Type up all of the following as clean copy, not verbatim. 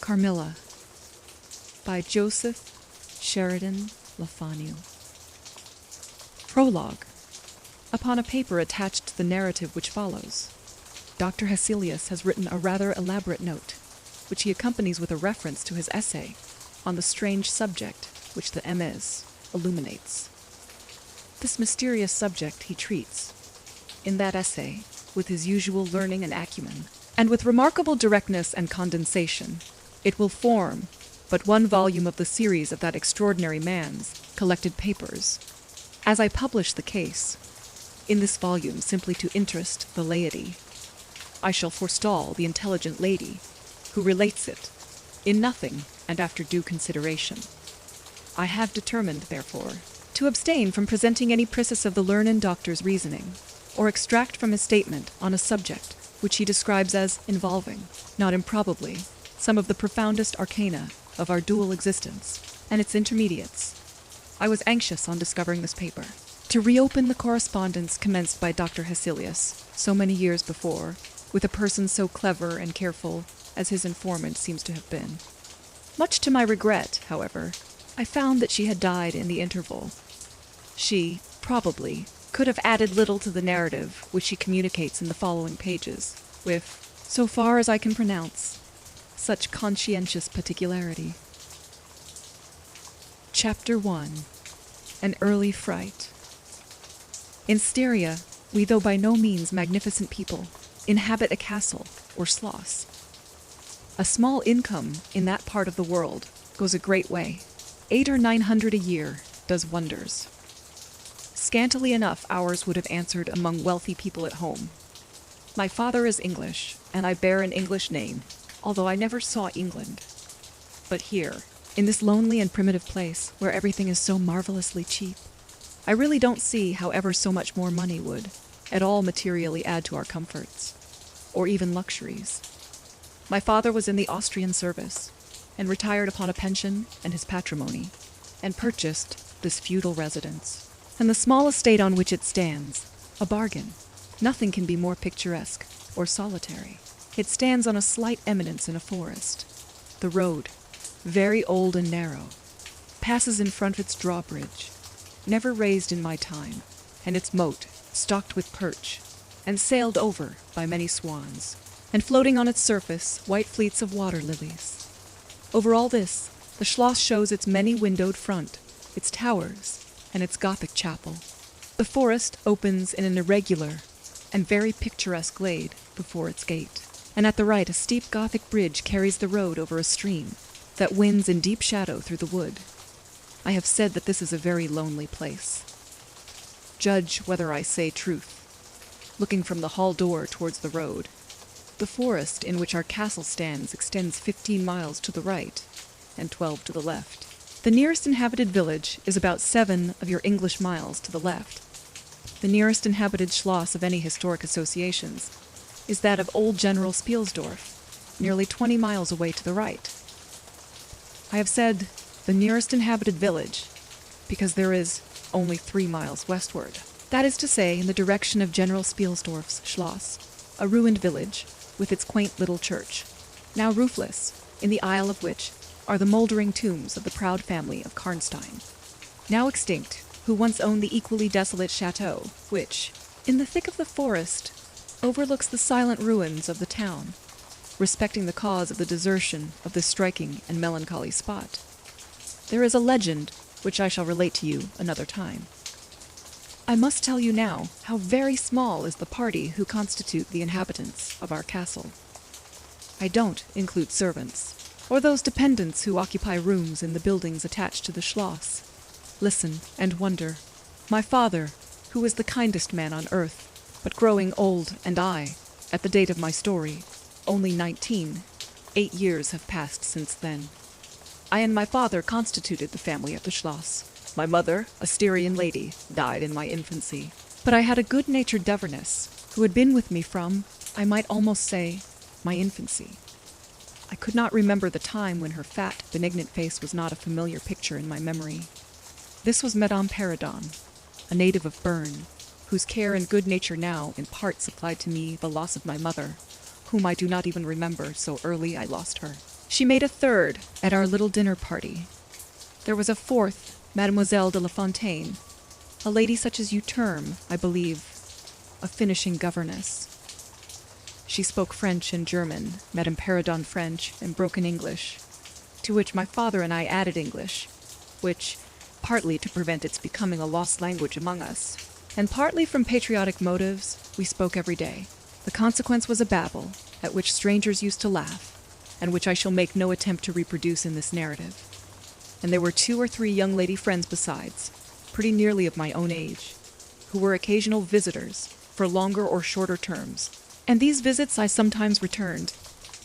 Carmilla by Joseph Sheridan Le Fanu. Prologue. Upon a paper attached to the narrative which follows, Dr. Hesselius has written a rather elaborate note, which he accompanies with a reference to his essay on the strange subject which the MS illuminates. This mysterious subject he treats, in that essay, with his usual learning and acumen, and with remarkable directness and condensation. It will form but one volume of the series of that extraordinary man's collected papers. As I publish the case, in this volume simply to interest the laity, I shall forestall the intelligent lady who relates it in nothing and after due consideration. I have determined, therefore, to abstain from presenting any precis of the learned doctor's reasoning, or extract from his statement on a subject which he describes as involving, not improbably, some of the profoundest arcana of our dual existence and its intermediates. I was anxious on discovering this paper to reopen the correspondence commenced by Dr. Hesselius so many years before, with a person so clever and careful as his informant seems to have been. Much to my regret, however, I found that she had died in the interval. She, probably, could have added little to the narrative which she communicates in the following pages, with, so far as I can pronounce, such conscientious particularity. Chapter 1. An Early Fright. In Styria, we, though by no means magnificent people, inhabit a castle, or schloss. A small income in that part of the world goes a great way. 800 or 900 a year does wonders. Scantily enough ours would have answered among wealthy people at home. My father is English, and I bear an English name, although I never saw England. But here, in this lonely and primitive place, where everything is so marvelously cheap, I really don't see how ever so much more money would at all materially add to our comforts, or even luxuries. My father was in the Austrian service, and retired upon a pension and his patrimony, and purchased this feudal residence, and the small estate on which it stands, a bargain. Nothing can be more picturesque or solitary. It stands on a slight eminence in a forest. The road, very old and narrow, passes in front of its drawbridge, never raised in my time, and its moat, stocked with perch, and sailed over by many swans, and floating on its surface white fleets of water lilies. Over all this, the schloss shows its many-windowed front, its towers, and its Gothic chapel. The forest opens in an irregular and very picturesque glade before its gate, and at the right a steep Gothic bridge carries the road over a stream that winds in deep shadow through the wood. I have said that this is a very lonely place. Judge whether I say truth. Looking from the hall door towards the road, the forest in which our castle stands extends 15 miles to the right and 12 to the left. The nearest inhabited village is about 7 of your English miles to the left. The nearest inhabited schloss of any historic associations is that of Old General Spielsdorf, nearly 20 miles away to the right. I have said the nearest inhabited village because there is only 3 miles westward. That is to say, in the direction of General Spielsdorf's schloss, a ruined village with its quaint little church, now roofless, in the aisle of which are the mouldering tombs of the proud family of Karnstein, now extinct, who once owned the equally desolate chateau, which, in the thick of the forest, overlooks the silent ruins of the town. Respecting the cause of the desertion of this striking and melancholy spot, there is a legend which I shall relate to you another time. I must tell you now how very small is the party who constitute the inhabitants of our castle. I don't include servants, or those dependents who occupy rooms in the buildings attached to the schloss. Listen and wonder. My father, who is the kindest man on earth, but growing old, and I, at the date of my story, only 19, 8 years have passed since then. I and my father constituted the family at the schloss. My mother, a Styrian lady, died in my infancy, but I had a good-natured governess who had been with me from, I might almost say, my infancy. I could not remember the time when her fat, benignant face was not a familiar picture in my memory. This was Madame Perrodon, a native of Bern, whose care and good nature now in part supplied to me the loss of my mother, whom I do not even remember, so early I lost her. She made a third at our little dinner party. There was a fourth, Mademoiselle de La Fontaine, a lady such as you term, I believe, a finishing governess. She spoke French and German, Madame Perrodon French, and broken English, to which my father and I added English, which, partly to prevent its becoming a lost language among us, and partly from patriotic motives, we spoke every day. The consequence was a babble, at which strangers used to laugh, and which I shall make no attempt to reproduce in this narrative. And there were 2 or 3 young lady friends besides, pretty nearly of my own age, who were occasional visitors, for longer or shorter terms, and these visits I sometimes returned.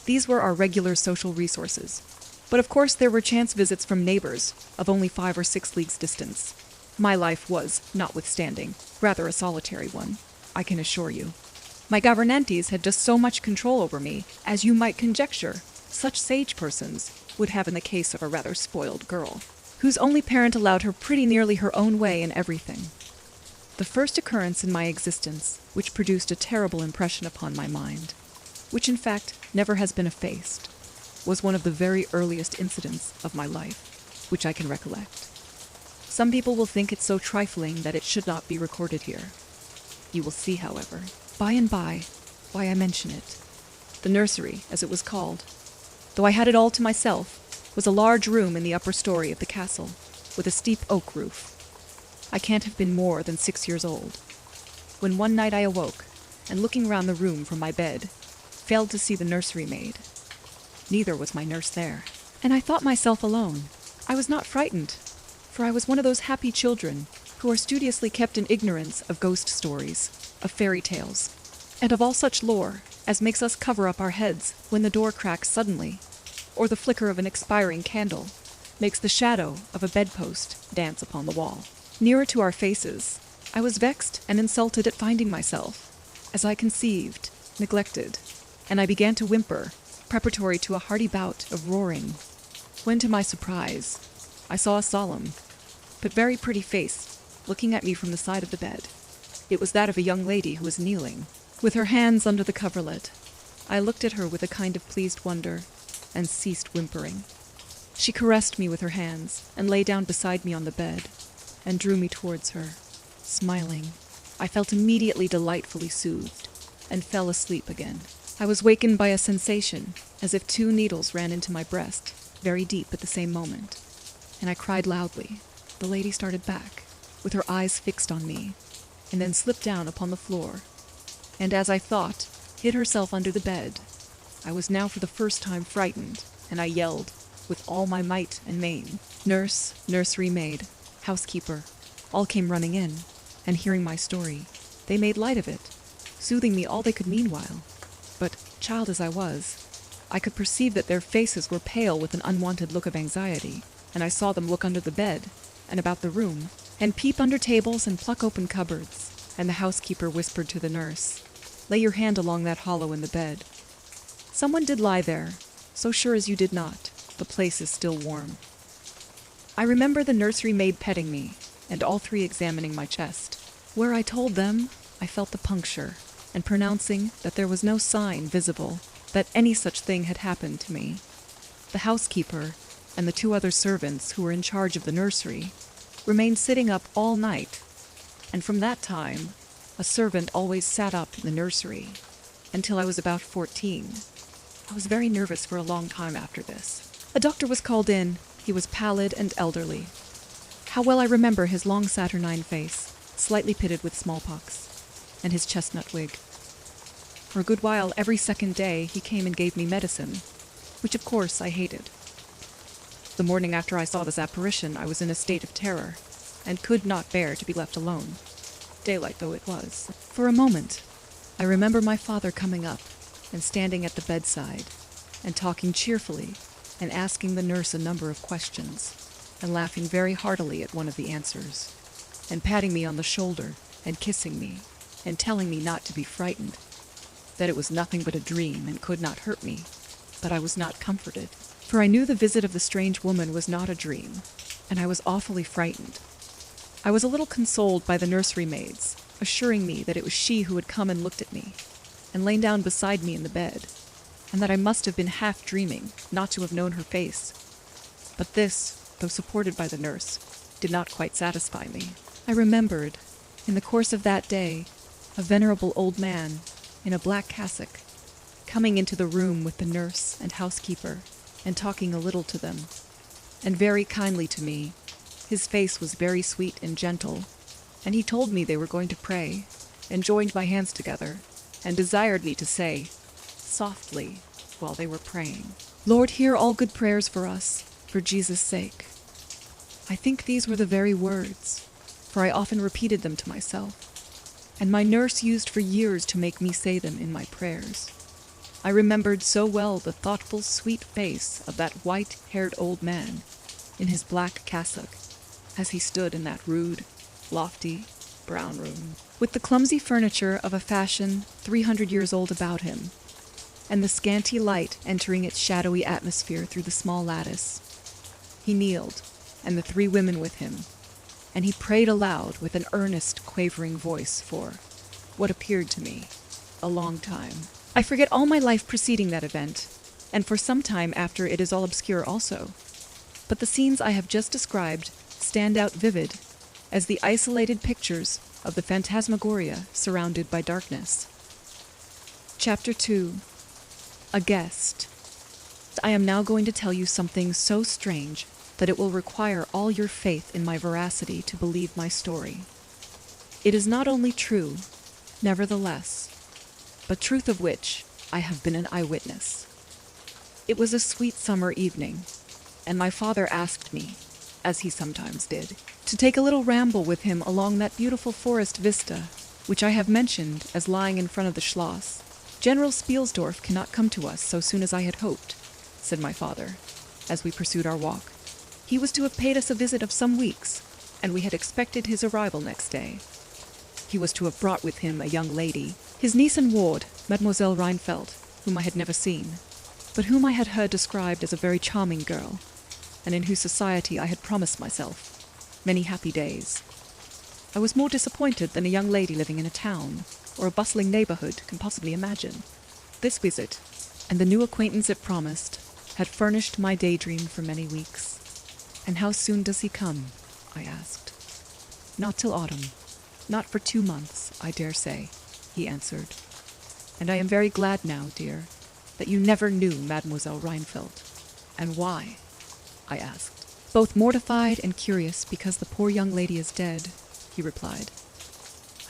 These were our regular social resources. But of course there were chance visits from neighbors, of only 5 or 6 leagues distance. My life was, notwithstanding, rather a solitary one, I can assure you. My governantes had just so much control over me, as you might conjecture, such sage persons would have in the case of a rather spoiled girl, whose only parent allowed her pretty nearly her own way in everything. The first occurrence in my existence, which produced a terrible impression upon my mind, which in fact never has been effaced, was one of the very earliest incidents of my life, which I can recollect. Some people will think it so trifling that it should not be recorded here. You will see, however, by and by, why I mention it. The nursery, as it was called, though I had it all to myself, was a large room in the upper story of the castle, with a steep oak roof. I can't have been more than 6 years old, when one night I awoke, and looking round the room from my bed, failed to see the nursery maid. Neither was my nurse there, and I thought myself alone. I was not frightened, for I was one of those happy children who are studiously kept in ignorance of ghost stories, of fairy tales, and of all such lore as makes us cover up our heads when the door cracks suddenly, or the flicker of an expiring candle makes the shadow of a bedpost dance upon the wall. Nearer to our faces, I was vexed and insulted at finding myself, as I conceived, neglected, and I began to whimper, preparatory to a hearty bout of roaring, when to my surprise, I saw a solemn, but very pretty face looking at me from the side of the bed. It was that of a young lady who was kneeling, with her hands under the coverlet. I looked at her with a kind of pleased wonder, and ceased whimpering. She caressed me with her hands, and lay down beside me on the bed, and drew me towards her, smiling. I felt immediately delightfully soothed, and fell asleep again. I was wakened by a sensation, as if 2 needles ran into my breast, very deep at the same moment, and I cried loudly. The lady started back, with her eyes fixed on me, and then slipped down upon the floor, and as I thought, hid herself under the bed. I was now for the first time frightened, and I yelled, with all my might and main. Nurse, nursery maid, housekeeper, all came running in, and hearing my story, they made light of it, soothing me all they could meanwhile. But, child as I was, I could perceive that their faces were pale with an unwonted look of anxiety, and I saw them look under the bed, and about the room, and peep under tables and pluck open cupboards, and the housekeeper whispered to the nurse, "Lay your hand along that hollow in the bed. Someone did lie there, so sure as you did not, the place is still warm." I remember the nursery maid petting me, and all 3 examining my chest. Where I told them, I felt the puncture, and pronouncing that there was no sign visible that any such thing had happened to me. The housekeeper and the 2 other servants who were in charge of the nursery remained sitting up all night, and from that time a servant always sat up in the nursery until I was about 14. I was very nervous for a long time after this. A doctor was called in. He was pallid and elderly. How well I remember his long saturnine face, slightly pitted with smallpox, and his chestnut wig. For a good while every second day he came and gave me medicine, which of course I hated. The morning after I saw this apparition I was in a state of terror, and could not bear to be left alone, daylight though it was. For a moment I remember my father coming up and standing at the bedside, and talking cheerfully, and asking the nurse a number of questions, and laughing very heartily at one of the answers, and patting me on the shoulder, and kissing me, and telling me not to be frightened, that it was nothing but a dream and could not hurt me. But I was not comforted, for I knew the visit of the strange woman was not a dream, and I was awfully frightened. I was a little consoled by the nursery maids, assuring me that it was she who had come and looked at me, and lain down beside me in the bed. and that I must have been half dreaming not to have known her face. But this, though supported by the nurse, did not quite satisfy me. I remembered, in the course of that day, a venerable old man, in a black cassock, coming into the room with the nurse and housekeeper, and talking a little to them, and very kindly to me. His face was very sweet and gentle, and he told me they were going to pray, and joined my hands together, and desired me to say, softly, while they were praying, "Lord, hear all good prayers for us, for Jesus' sake." I think these were the very words, for I often repeated them to myself, and my nurse used for years to make me say them in my prayers. I remembered so well the thoughtful, sweet face of that white-haired old man in his black cassock as he stood in that rude, lofty, brown room, with the clumsy furniture of a fashion 300 years old about him, and the scanty light entering its shadowy atmosphere through the small lattice. He kneeled, and the 3 women with him, and he prayed aloud with an earnest, quavering voice for, what appeared to me, a long time. I forget all my life preceding that event, and for some time after it is all obscure also. But the scenes I have just described stand out vivid as the isolated pictures of the phantasmagoria surrounded by darkness. Chapter 2. A Guest. I am now going to tell you something so strange that it will require all your faith in my veracity to believe my story. It is not only true, nevertheless, but truth of which I have been an eyewitness. It was a sweet summer evening, and my father asked me, as he sometimes did, to take a little ramble with him along that beautiful forest vista, which I have mentioned as lying in front of the Schloss. "General Spielsdorf cannot come to us so soon as I had hoped," said my father, as we pursued our walk. "He was to have paid us a visit of some weeks, and we had expected his arrival next day. He was to have brought with him a young lady, his niece and ward, Mademoiselle Reinfeldt, whom I had never seen, but whom I had heard described as a very charming girl, and in whose society I had promised myself many happy days. I was more disappointed than a young lady living in a town, or a bustling neighborhood, can possibly imagine. This visit, and the new acquaintance it promised, had furnished my daydream for many weeks. "And how soon does he come?" I asked. "Not till autumn. Not for 2 months, I dare say," he answered. "And I am very glad now, dear, that you never knew Mademoiselle Reinfeldt." "And why?" I asked. "Both mortified and curious because the poor young lady is dead," he replied.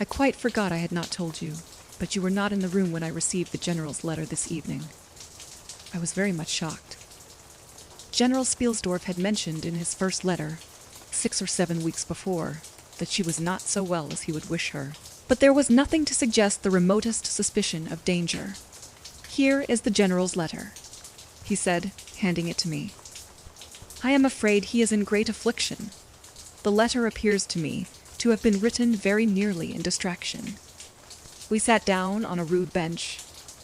"I quite forgot I had not told you, but you were not in the room when I received the General's letter this evening." I was very much shocked. General Spielsdorf had mentioned in his first letter, 6 or 7 weeks before, that she was not so well as he would wish her, but there was nothing to suggest the remotest suspicion of danger. "Here is the General's letter," he said, handing it to me. "I am afraid he is in great affliction. The letter appears to me to have been written very nearly in distraction." We sat down on a rude bench,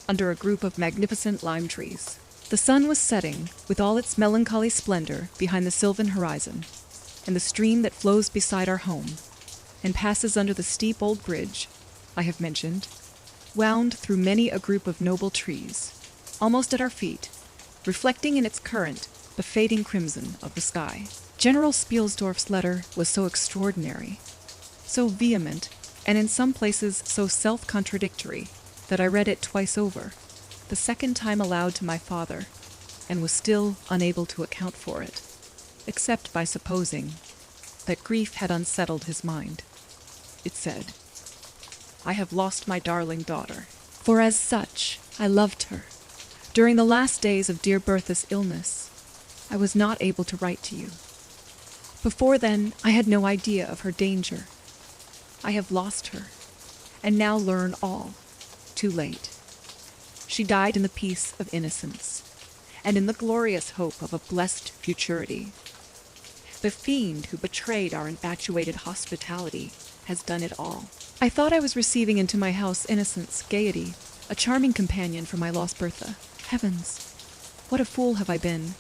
under a group of magnificent lime trees. The sun was setting, with all its melancholy splendor, behind the sylvan horizon, and the stream that flows beside our home, and passes under the steep old bridge I have mentioned, wound through many a group of noble trees, almost at our feet, reflecting in its current the fading crimson of the sky. General Spielsdorf's letter was so extraordinary, so vehement, and in some places so self-contradictory, that I read it twice over, the second time aloud to my father, and was still unable to account for it, except by supposing that grief had unsettled his mind. It said, "I have lost my darling daughter, for as such I loved her. During the last days of dear Bertha's illness, I was not able to write to you. Before then, I had no idea of her danger. I have lost her, and now learn all, too late. She died in the peace of innocence, and in the glorious hope of a blessed futurity. The fiend who betrayed our infatuated hospitality has done it all. I thought I was receiving into my house innocence, gaiety, a charming companion for my lost Bertha. Heavens, what a fool have I been!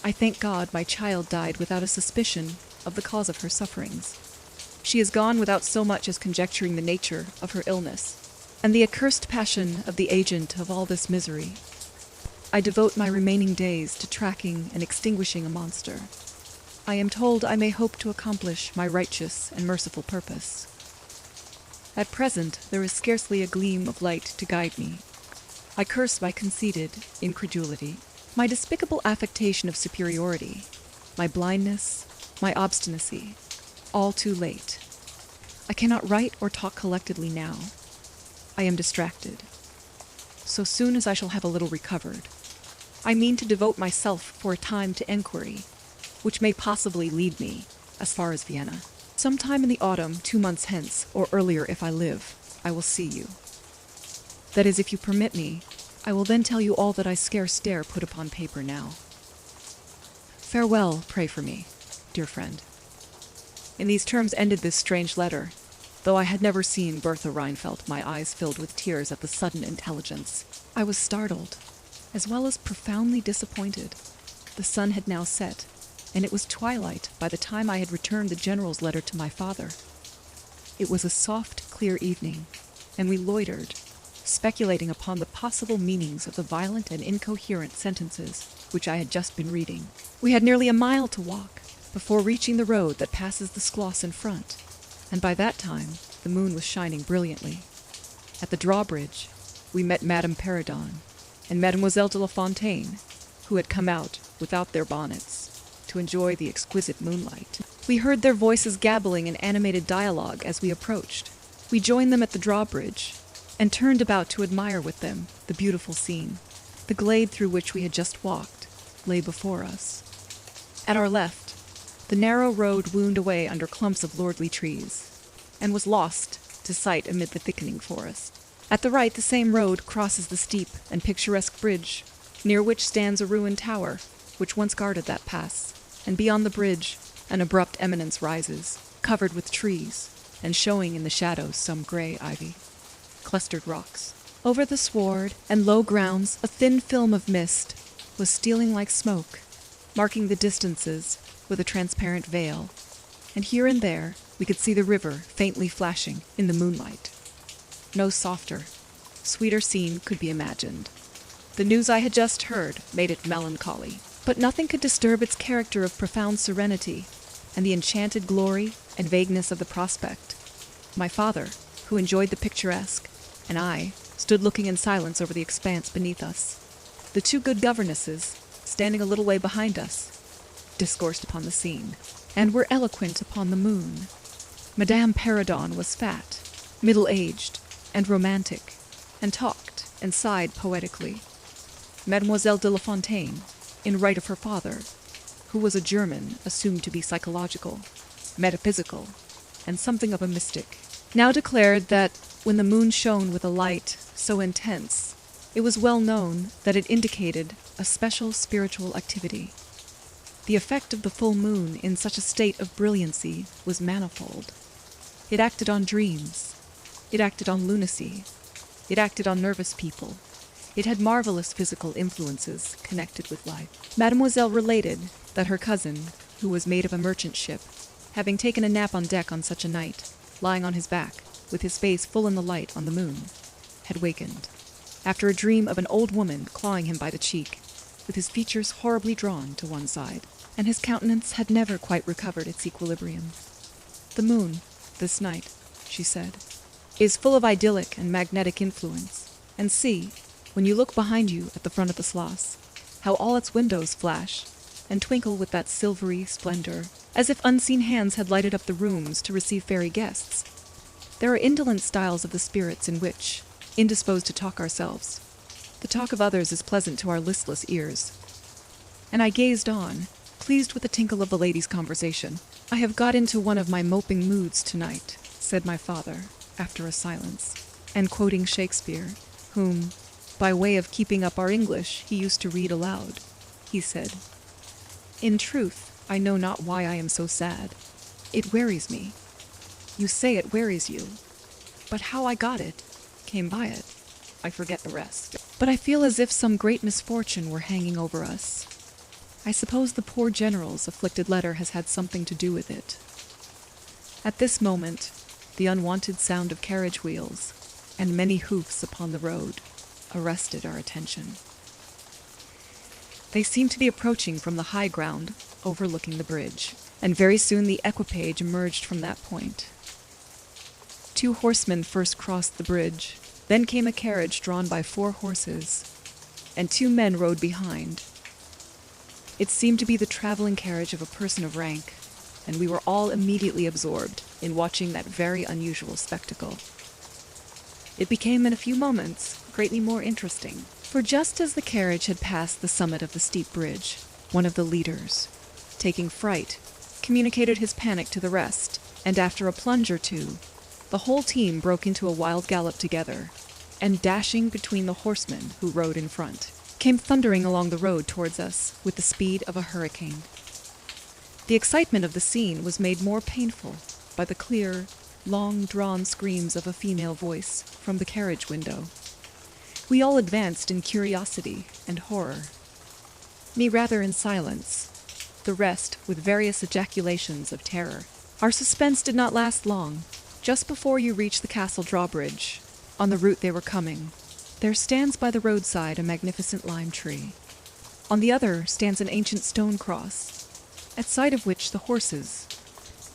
I thank God my child died without a suspicion of the cause of her sufferings. She is gone without so much as conjecturing the nature of her illness, and the accursed passion of the agent of all this misery. I devote my remaining days to tracking and extinguishing a monster. I am told I may hope to accomplish my righteous and merciful purpose. At present, there is scarcely a gleam of light to guide me. I curse my conceited incredulity, my despicable affectation of superiority, my blindness, my obstinacy, all too late. I cannot write or talk collectedly now. I am distracted. So soon as I shall have a little recovered, I mean to devote myself for a time to enquiry, which may possibly lead me as far as Vienna. Sometime in the autumn, 2 months hence, or earlier if I live, I will see you. That is, if you permit me, I will then tell you all that I scarce dare put upon paper now. Farewell, pray for me, dear friend. In these terms ended this strange letter. Though I had never seen Bertha Reinfeldt, my eyes filled with tears at the sudden intelligence. I was startled, as well as profoundly disappointed. The sun had now set, and it was twilight by the time I had returned the general's letter to my father. It was a soft, clear evening, and we loitered, speculating upon the possible meanings of the violent and incoherent sentences which I had just been reading. We had nearly a mile to walk before reaching the road that passes the Schloss in front, and by that time the moon was shining brilliantly. At the drawbridge, we met Madame Perrodon and Mademoiselle de La Fontaine, who had come out without their bonnets to enjoy the exquisite moonlight. We heard their voices gabbling in animated dialogue as we approached. We joined them at the drawbridge and turned about to admire with them the beautiful scene. The glade through which we had just walked lay before us. At our left, the narrow road wound away under clumps of lordly trees, and was lost to sight amid the thickening forest. At the right, the same road crosses the steep and picturesque bridge, near which stands a ruined tower, which once guarded that pass, and beyond the bridge, an abrupt eminence rises, covered with trees, and showing in the shadows some gray ivy. Clustered rocks. Over the sward and low grounds, a thin film of mist was stealing like smoke, marking the distances with a transparent veil, and here and there we could see the river faintly flashing in the moonlight. No softer, sweeter scene could be imagined. The news I had just heard made it melancholy, but nothing could disturb its character of profound serenity and the enchanted glory and vagueness of the prospect. My father, who enjoyed the picturesque, and I stood looking in silence over the expanse beneath us. The 2 good governesses, standing a little way behind us, discoursed upon the scene, and were eloquent upon the moon. Madame Perrodon was fat, middle-aged, and romantic, and talked and sighed poetically. Mademoiselle de La Fontaine, in right of her father, who was a German assumed to be psychological, metaphysical, and something of a mystic, now declared that when the moon shone with a light so intense, it was well known that it indicated a special spiritual activity. The effect of the full moon in such a state of brilliancy was manifold. It acted on dreams. It acted on lunacy. It acted on nervous people. It had marvelous physical influences connected with life. Mademoiselle related that her cousin, who was mate of a merchant ship, having taken a nap on deck on such a night, lying on his back, with his face full in the light on the moon, had wakened, after a dream of an old woman clawing him by the cheek, with his features horribly drawn to one side, and his countenance had never quite recovered its equilibrium. The moon, this night, she said, is full of idyllic and magnetic influence, and see, when you look behind you at the front of the Schloss, how all its windows flash and twinkle with that silvery splendor, as if unseen hands had lighted up the rooms to receive fairy guests. There are indolent styles of the spirits in which, indisposed to talk ourselves, the talk of others is pleasant to our listless ears. And I gazed on, pleased with the tinkle of the ladies' conversation. I have got into one of my moping moods tonight, said my father, after a silence, and quoting Shakespeare, whom, by way of keeping up our English, he used to read aloud, he said, "In truth, I know not why I am so sad. It wearies me. You say it wearies you, but how I got it, came by it, I forget the rest. But I feel as if some great misfortune were hanging over us. I suppose the poor general's afflicted letter has had something to do with it." At this moment, the unwonted sound of carriage wheels and many hoofs upon the road arrested our attention. They seemed to be approaching from the high ground overlooking the bridge, and very soon the equipage emerged from that point. 2 horsemen first crossed the bridge, then came a carriage drawn by 4 horses, and 2 men rode behind. It seemed to be the traveling carriage of a person of rank, and we were all immediately absorbed in watching that very unusual spectacle. It became in a few moments greatly more interesting, for just as the carriage had passed the summit of the steep bridge, one of the leaders, taking Fright, communicated his panic to the rest, and after a plunge or two, the whole team broke into a wild gallop together, and dashing between the horsemen who rode in front, came thundering along the road towards us with the speed of a hurricane. The excitement of the scene was made more painful by the clear, long-drawn screams of a female voice from the carriage window. We all advanced in curiosity and horror. Me rather in silence, the rest with various ejaculations of terror. Our suspense did not last long. Just before you reach the castle drawbridge, on the route they were coming, there stands by the roadside a magnificent lime tree. On the other stands an ancient stone cross, at sight of which the horses,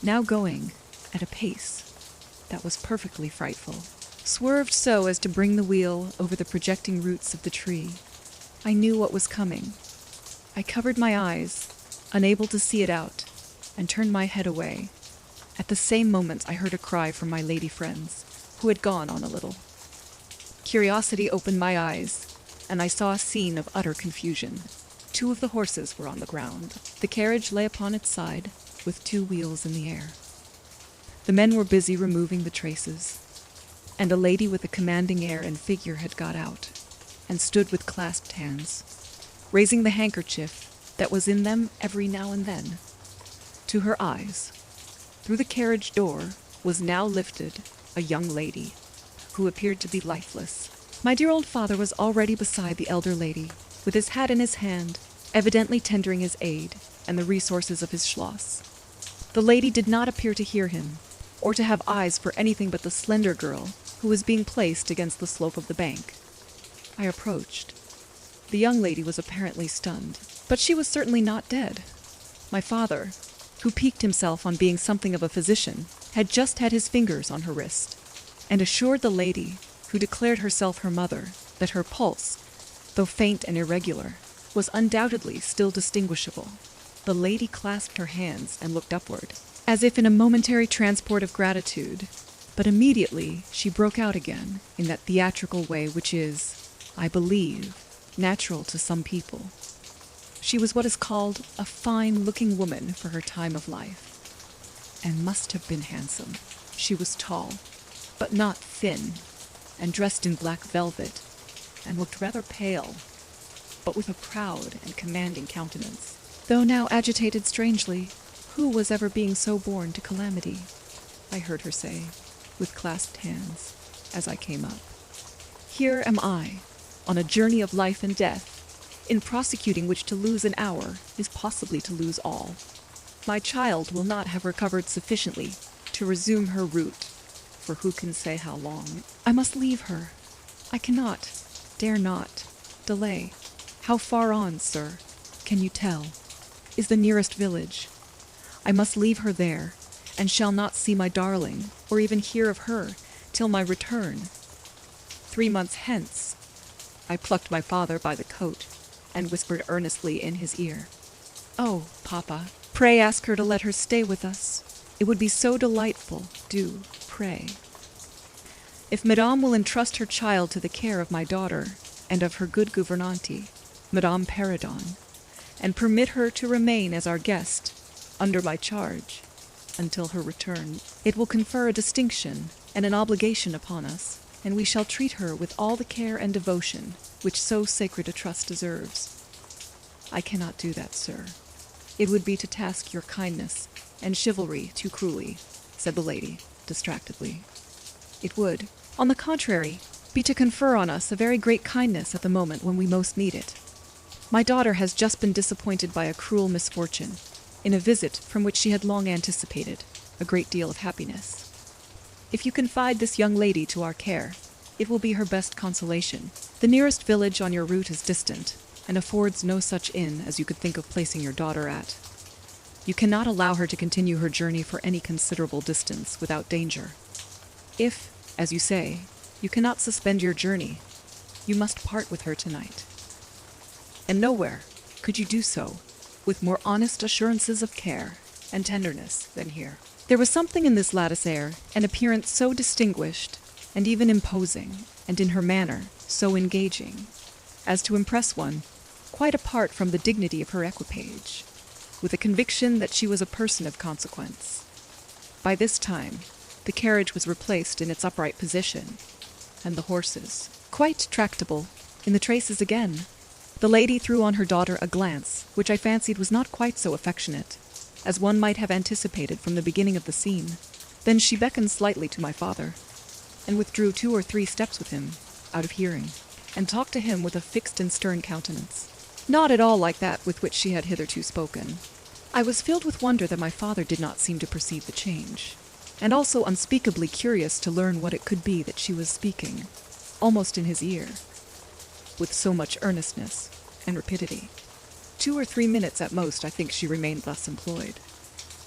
now going at a pace that was perfectly frightful, swerved so as to bring the wheel over the projecting roots of the tree. I knew what was coming. I covered my eyes, unable to see it out, and turned my head away. At the same moment I heard a cry from my lady friends, who had gone on a little. Curiosity opened my eyes, and I saw a scene of utter confusion. 2 of the horses were on the ground. The carriage lay upon its side, with 2 wheels in the air. The men were busy removing the traces, and a lady with a commanding air and figure had got out, and stood with clasped hands, raising the handkerchief that was in them every now and then to her eyes. Through the carriage door was now lifted a young lady, who appeared to be lifeless. My dear old father was already beside the elder lady, with his hat in his hand, evidently tendering his aid and the resources of his schloss. The lady did not appear to hear him, or to have eyes for anything but the slender girl who was being placed against the slope of the bank. I approached. The young lady was apparently stunned, but she was certainly not dead. My father, who piqued himself on being something of a physician, had just had his fingers on her wrist, and assured the lady, who declared herself her mother, that her pulse, though faint and irregular, was undoubtedly still distinguishable. The lady clasped her hands and looked upward, as if in a momentary transport of gratitude, but immediately she broke out again in that theatrical way which is, I believe, natural to some people. She was what is called a fine-looking woman for her time of life, and must have been handsome. She was tall, but not thin, and dressed in black velvet, and looked rather pale, but with a proud and commanding countenance. Though now agitated strangely, who was ever being so born to calamity? I heard her say, with clasped hands, as I came up. Here am I, on a journey of life and death, in prosecuting which to lose an hour is possibly to lose all. My child will not have recovered sufficiently to resume her route, for who can say how long? I must leave her. I cannot, dare not, delay. How far on, sir, can you tell, is the nearest village? I must leave her there, and shall not see my darling, or even hear of her, till my return. 3 months hence. I plucked my father by the coat, and whispered earnestly in his ear, "Oh, Papa, pray ask her to let her stay with us. It would be so delightful, do, pray. If Madame will entrust her child to the care of my daughter, and of her good gouvernante, Madame Perrodon, and permit her to remain as our guest, under my charge, until her return, it will confer a distinction and an obligation upon us, and we shall treat her with all the care and devotion which so sacred a trust deserves. I cannot do that, sir. It would be to task your kindness and chivalry too cruelly," said the lady, distractedly. "It would, on the contrary, be to confer on us a very great kindness at the moment when we most need it. My daughter has just been disappointed by a cruel misfortune, in a visit from which she had long anticipated a great deal of happiness. If you confide this young lady to our care, it will be her best consolation. The nearest village on your route is distant, and affords no such inn as you could think of placing your daughter at. You cannot allow her to continue her journey for any considerable distance without danger. If, as you say, you cannot suspend your journey, you must part with her tonight. And nowhere could you do so with more honest assurances of care and tenderness than here. There was something in this lattice air, an appearance so distinguished and even imposing, and in her manner so engaging, as to impress one, quite apart from the dignity of her equipage, with a conviction that she was a person of consequence. By this time, the carriage was replaced in its upright position, and the horses, quite tractable, in the traces again. The lady threw on her daughter a glance, which I fancied was not quite so affectionate, as one might have anticipated from the beginning of the scene. Then she beckoned slightly to my father, and withdrew 2 or 3 steps with him, out of hearing, and talked to him with a fixed and stern countenance, not at all like that with which she had hitherto spoken. I was filled with wonder that my father did not seem to perceive the change, and also unspeakably curious to learn what it could be that she was speaking, almost in his ear, with so much earnestness and rapidity. 2 or 3 minutes at most, I think, she remained thus employed.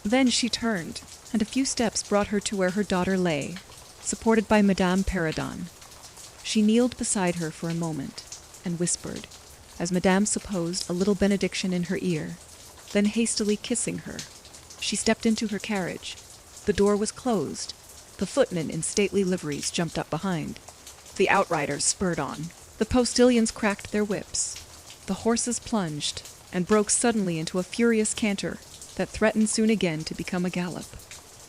Then she turned, and a few steps brought her to where her daughter lay, supported by Madame Perrodon. She kneeled beside her for a moment, and whispered, as Madame supposed, a little benediction in her ear. Then hastily kissing her, she stepped into her carriage. The door was closed. The footmen in stately liveries jumped up behind. The outriders spurred on. The postilions cracked their whips. The horses plunged, and broke suddenly into a furious canter that threatened soon again to become a gallop.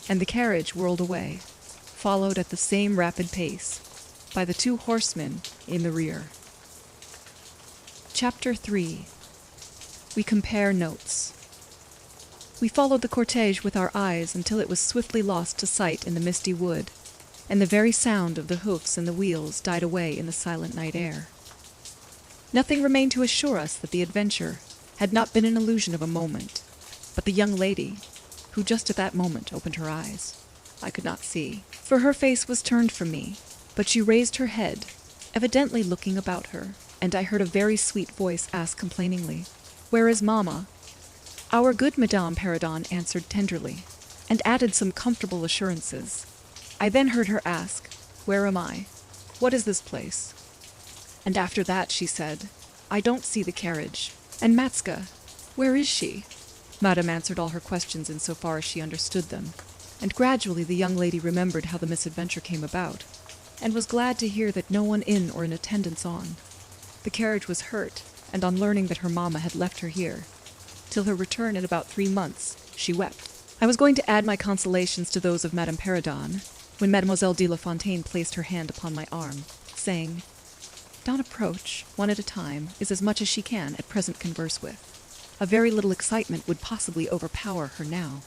And the carriage whirled away, followed at the same rapid pace by the 2 horsemen in the rear. Chapter 3. We compare notes. We followed the cortege with our eyes until it was swiftly lost to sight in the misty wood, and the very sound of the hoofs and the wheels died away in the silent night air. Nothing remained to assure us that the adventure had not been an illusion of a moment, but the young lady, who just at that moment opened her eyes. I could not see, for her face was turned from me, but she raised her head, evidently looking about her, and I heard a very sweet voice ask complainingly, "Where is Mamma?" Our good Madame Perrodon answered tenderly, and added some comfortable assurances. I then heard her ask, "Where am I? What is this place?" And after that she said, "I don't see the carriage. And Matska, where is she?" Madame answered all her questions in so far as she understood them, and gradually the young lady remembered how the misadventure came about, and was glad to hear that no one in or in attendance on. The carriage was hurt, and on learning that her mamma had left her here, till her return in about 3 months, she wept. I was going to add my consolations to those of Madame Perrodon, when Mademoiselle de La Fontaine placed her hand upon my arm, saying, "Don't approach, one at a time, is as much as she can at present converse with. A very little excitement would possibly overpower her now.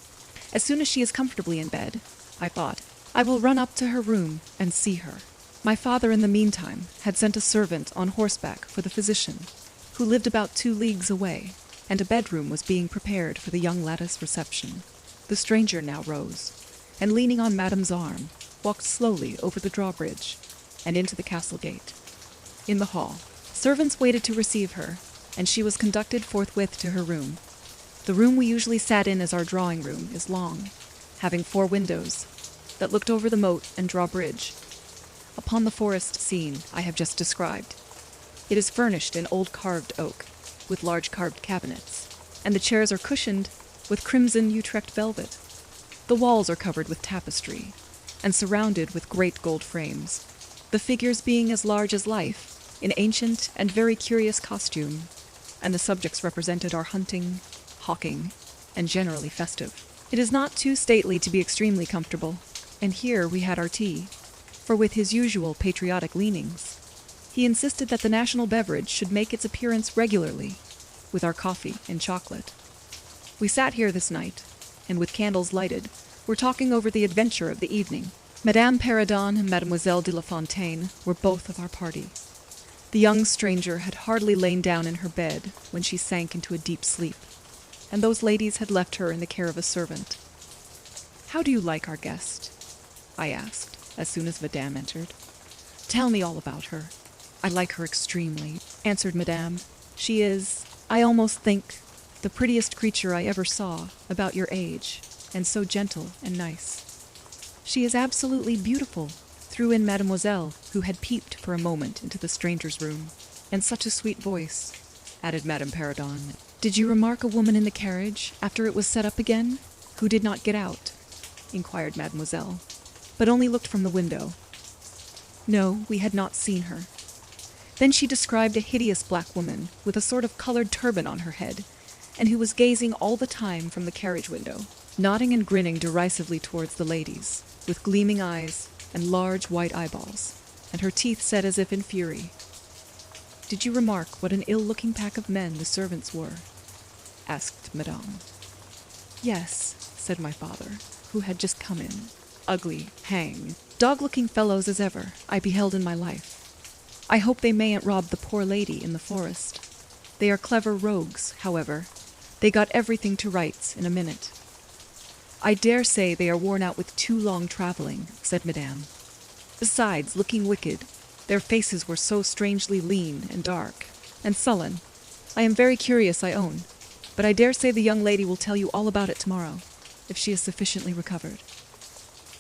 As soon as she is comfortably in bed, I thought, I will run up to her room and see her." My father, in the meantime, had sent a servant on horseback for the physician, who lived about 2 leagues away, and a bedroom was being prepared for the young lad's reception. The stranger now rose, and leaning on Madame's arm, walked slowly over the drawbridge and into the castle gate. In the hall, servants waited to receive her, and she was conducted forthwith to her room. The room we usually sat in as our drawing room is long, having 4 windows that looked over the moat and drawbridge, upon the forest scene I have just described. It is furnished in old carved oak, with large carved cabinets, and the chairs are cushioned with crimson Utrecht velvet. The walls are covered with tapestry, and surrounded with great gold frames, the figures being as large as life, in ancient and very curious costume, and the subjects represented are hunting, hawking, and generally festive. It is not too stately to be extremely comfortable, and here we had our tea, for with his usual patriotic leanings, he insisted that the national beverage should make its appearance regularly, with our coffee and chocolate. We sat here this night, and with candles lighted, were talking over the adventure of the evening. Madame Perrodon and Mademoiselle de La Fontaine were both of our party. The young stranger had hardly lain down in her bed when she sank into a deep sleep, and those ladies had left her in the care of a servant. "How do you like our guest?" I asked, as soon as Madame entered. "Tell me all about her." "I like her extremely," answered Madame. She is, I almost think, the prettiest creature I ever saw, about your age, and so gentle and nice. She is absolutely beautiful, threw in Mademoiselle, who had peeped for a moment into the stranger's room. And such a sweet voice, added Madame Perrodon. Did you remark a woman in the carriage, after it was set up again, who did not get out? Inquired Mademoiselle, but only looked from the window. No, we had not seen her. Then she described a hideous black woman with a sort of colored turban on her head, and who was gazing all the time from the carriage window, nodding and grinning derisively towards the ladies, with gleaming eyes and large white eyeballs, and her teeth set as if in fury. Did you remark what an ill-looking pack of men the servants were? Asked Madame. Yes, said my father, who had just come in. Ugly, hang, dog-looking fellows as ever I beheld in my life. I hope they mayn't rob the poor lady in the forest. They are clever rogues, however. They got everything to rights in a minute. I dare say they are worn out with too long traveling, said Madame. Besides, looking wicked, their faces were so strangely lean and dark, and sullen. I am very curious, I own, but I dare say the young lady will tell you all about it tomorrow, if she is sufficiently recovered.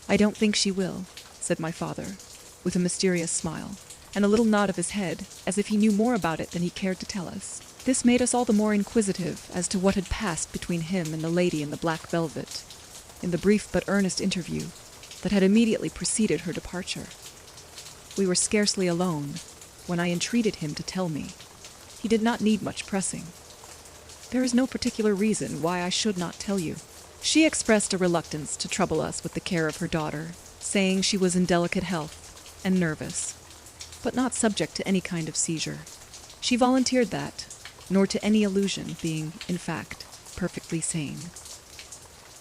I don't think she will, said my father, with a mysterious smile, and a little nod of his head, as if he knew more about it than he cared to tell us. This made us all the more inquisitive as to what had passed between him and the lady in the black velvet, in the brief but earnest interview that had immediately preceded her departure. We were scarcely alone when I entreated him to tell me. He did not need much pressing. There is no particular reason why I should not tell you. She expressed a reluctance to trouble us with the care of her daughter, saying she was in delicate health and nervous, but not subject to any kind of seizure. She volunteered that, nor to any illusion, being, in fact, perfectly sane.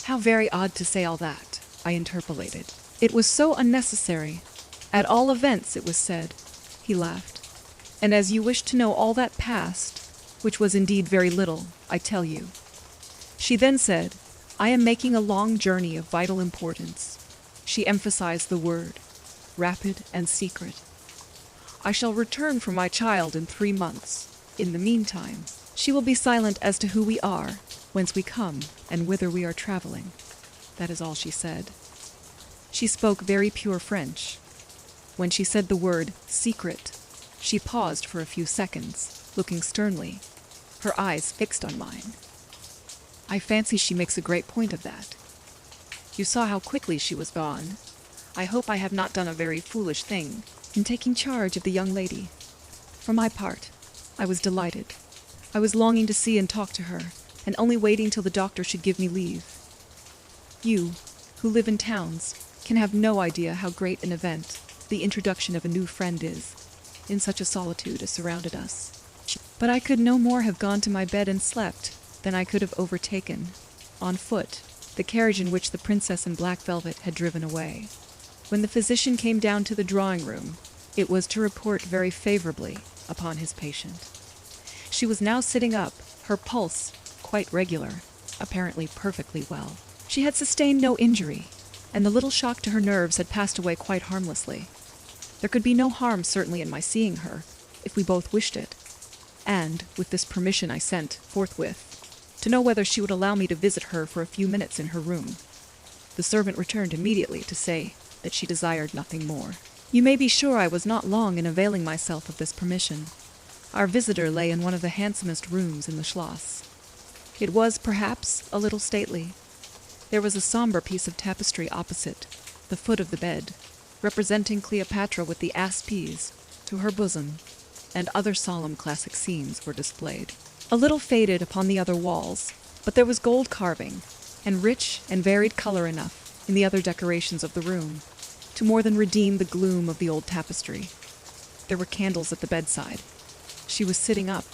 How very odd to say all that, I interpolated. It was so unnecessary. At all events, it was said. He laughed. And as you wish to know all that passed, which was indeed very little, I tell you. She then said, I am making a long journey of vital importance. She emphasized the word, rapid and secret. I shall return for my child in 3 months. In the meantime, she will be silent as to who we are, whence we come, and whither we are traveling. That is all she said. She spoke very pure French. When she said the word secret, she paused for a few seconds, looking sternly, her eyes fixed on mine. I fancy she makes a great point of that. You saw how quickly she was gone. I hope I have not done a very foolish thing in taking charge of the young lady. For my part, I was delighted. I was longing to see and talk to her, and only waiting till the doctor should give me leave. You, who live in towns, can have no idea how great an event the introduction of a new friend is, in such a solitude as surrounded us. But I could no more have gone to my bed and slept than I could have overtaken, on foot, the carriage in which the princess in black velvet had driven away. When the physician came down to the drawing-room, it was to report very favorably upon his patient. She was now sitting up, her pulse quite regular, apparently perfectly well. She had sustained no injury, and the little shock to her nerves had passed away quite harmlessly. There could be no harm certainly in my seeing her, if we both wished it, and, with this permission I sent, forthwith, to know whether she would allow me to visit her for a few minutes in her room. The servant returned immediately to say that she desired nothing more. You may be sure I was not long in availing myself of this permission. Our visitor lay in one of the handsomest rooms in the Schloss. It was, perhaps, a little stately. There was a sombre piece of tapestry opposite, the foot of the bed, representing Cleopatra with the aspies to her bosom, and other solemn classic scenes were displayed. A little faded upon the other walls, but there was gold carving, and rich and varied color enough in the other decorations of the room to more than redeem the gloom of the old tapestry. There were candles at the bedside. She was sitting up,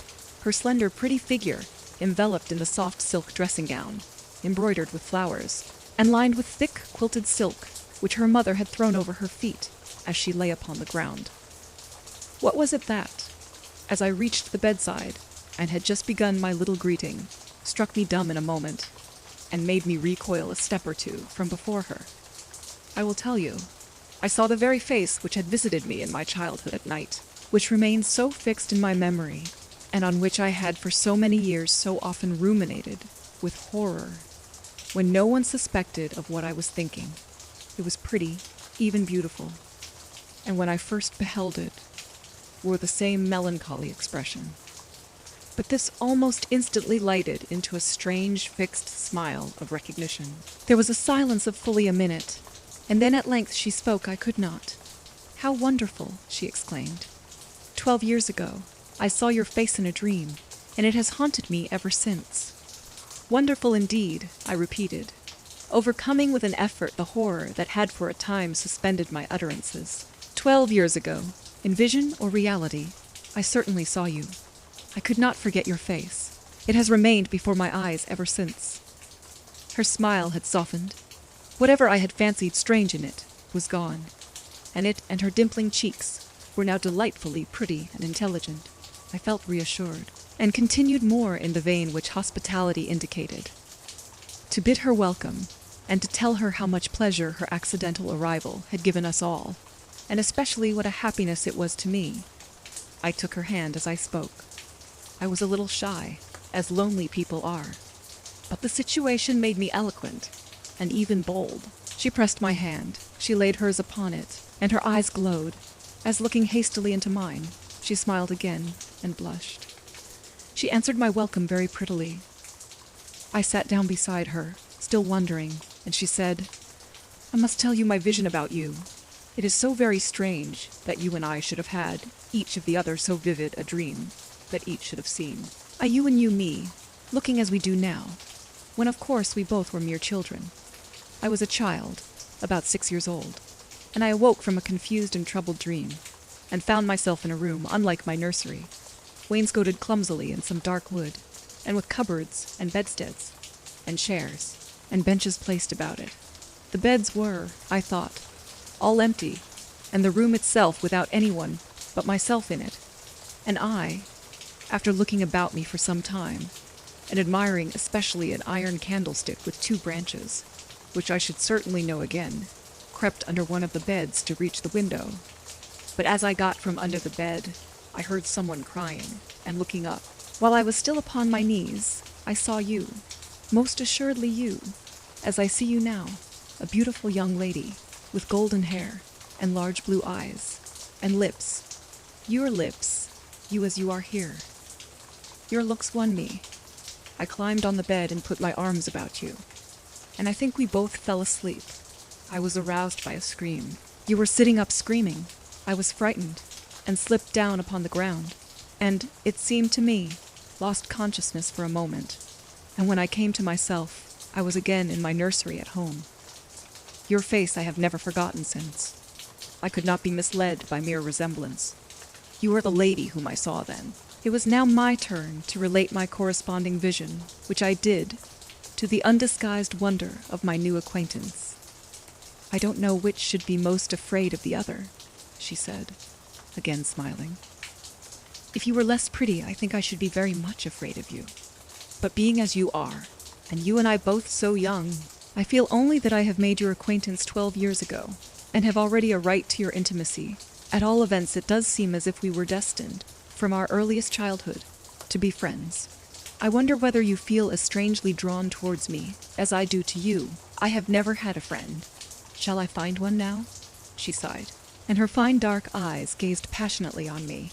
her slender, pretty figure enveloped in the soft silk dressing gown, embroidered with flowers, and lined with thick quilted silk, which her mother had thrown over her feet as she lay upon the ground. What was it that, as I reached the bedside and had just begun my little greeting, struck me dumb in a moment, and made me recoil a step or two from before her? I will tell you. I saw the very face which had visited me in my childhood at night, which remained so fixed in my memory and on which I had for so many years so often ruminated with horror, when no one suspected of what I was thinking. It was pretty, even beautiful, and when I first beheld it, wore the same melancholy expression. But this almost instantly lighted into a strange, fixed smile of recognition. There was a silence of fully a minute, and then at length she spoke. I could not. "How wonderful!" she exclaimed. 12 years ago, I saw your face in a dream, and it has haunted me ever since. Wonderful indeed, I repeated, overcoming with an effort the horror that had for a time suspended my utterances. 12 years ago, in vision or reality, I certainly saw you. I could not forget your face. It has remained before my eyes ever since. Her smile had softened. Whatever I had fancied strange in it was gone, and it and her dimpling cheeks were now delightfully pretty and intelligent. I felt reassured, and continued more in the vein which hospitality indicated, to bid her welcome, and to tell her how much pleasure her accidental arrival had given us all, and especially what a happiness it was to me. I took her hand as I spoke. I was a little shy, as lonely people are, but the situation made me eloquent, and even bold. She pressed my hand, she laid hers upon it, and her eyes glowed, as looking hastily into mine, she smiled again and blushed. She answered my welcome very prettily. I sat down beside her, still wondering, and she said, "I must tell you my vision about you. It is so very strange that you and I should have had, each of the other so vivid a dream, that each should have seen. You and you me, looking as we do now, when of course we both were mere children. I was a child, about 6 years old, and I awoke from a confused and troubled dream, and found myself in a room unlike my nursery, wainscoted clumsily in some dark wood, and with cupboards and bedsteads, and chairs, and benches placed about it. The beds were, I thought, all empty, and the room itself without anyone but myself in it, and I, after looking about me for some time, and admiring especially an iron candlestick with 2 branches, which I should certainly know again, crept under one of the beds to reach the window. But as I got from under the bed, I heard someone crying, and looking up, while I was still upon my knees, I saw you, most assuredly you, as I see you now, a beautiful young lady, with golden hair, and large blue eyes, and lips, your lips, you as you are here. Your looks won me. I climbed on the bed and put my arms about you, and I think we both fell asleep. I was aroused by a scream. You were sitting up screaming. I was frightened, and slipped down upon the ground, and, it seemed to me, lost consciousness for a moment, and when I came to myself, I was again in my nursery at home. Your face I have never forgotten since. I could not be misled by mere resemblance. You were the lady whom I saw then. It was now my turn to relate my corresponding vision, which I did, to the undisguised wonder of my new acquaintance. I don't know which should be most afraid of the other, she said, again smiling. If you were less pretty, I think I should be very much afraid of you. But being as you are, and you and I both so young, I feel only that I have made your acquaintance 12 years ago, and have already a right to your intimacy. At all events, it does seem as if we were destined, from our earliest childhood, to be friends. I wonder whether you feel as strangely drawn towards me as I do to you. I have never had a friend. Shall I find one now? She sighed, and her fine dark eyes gazed passionately on me.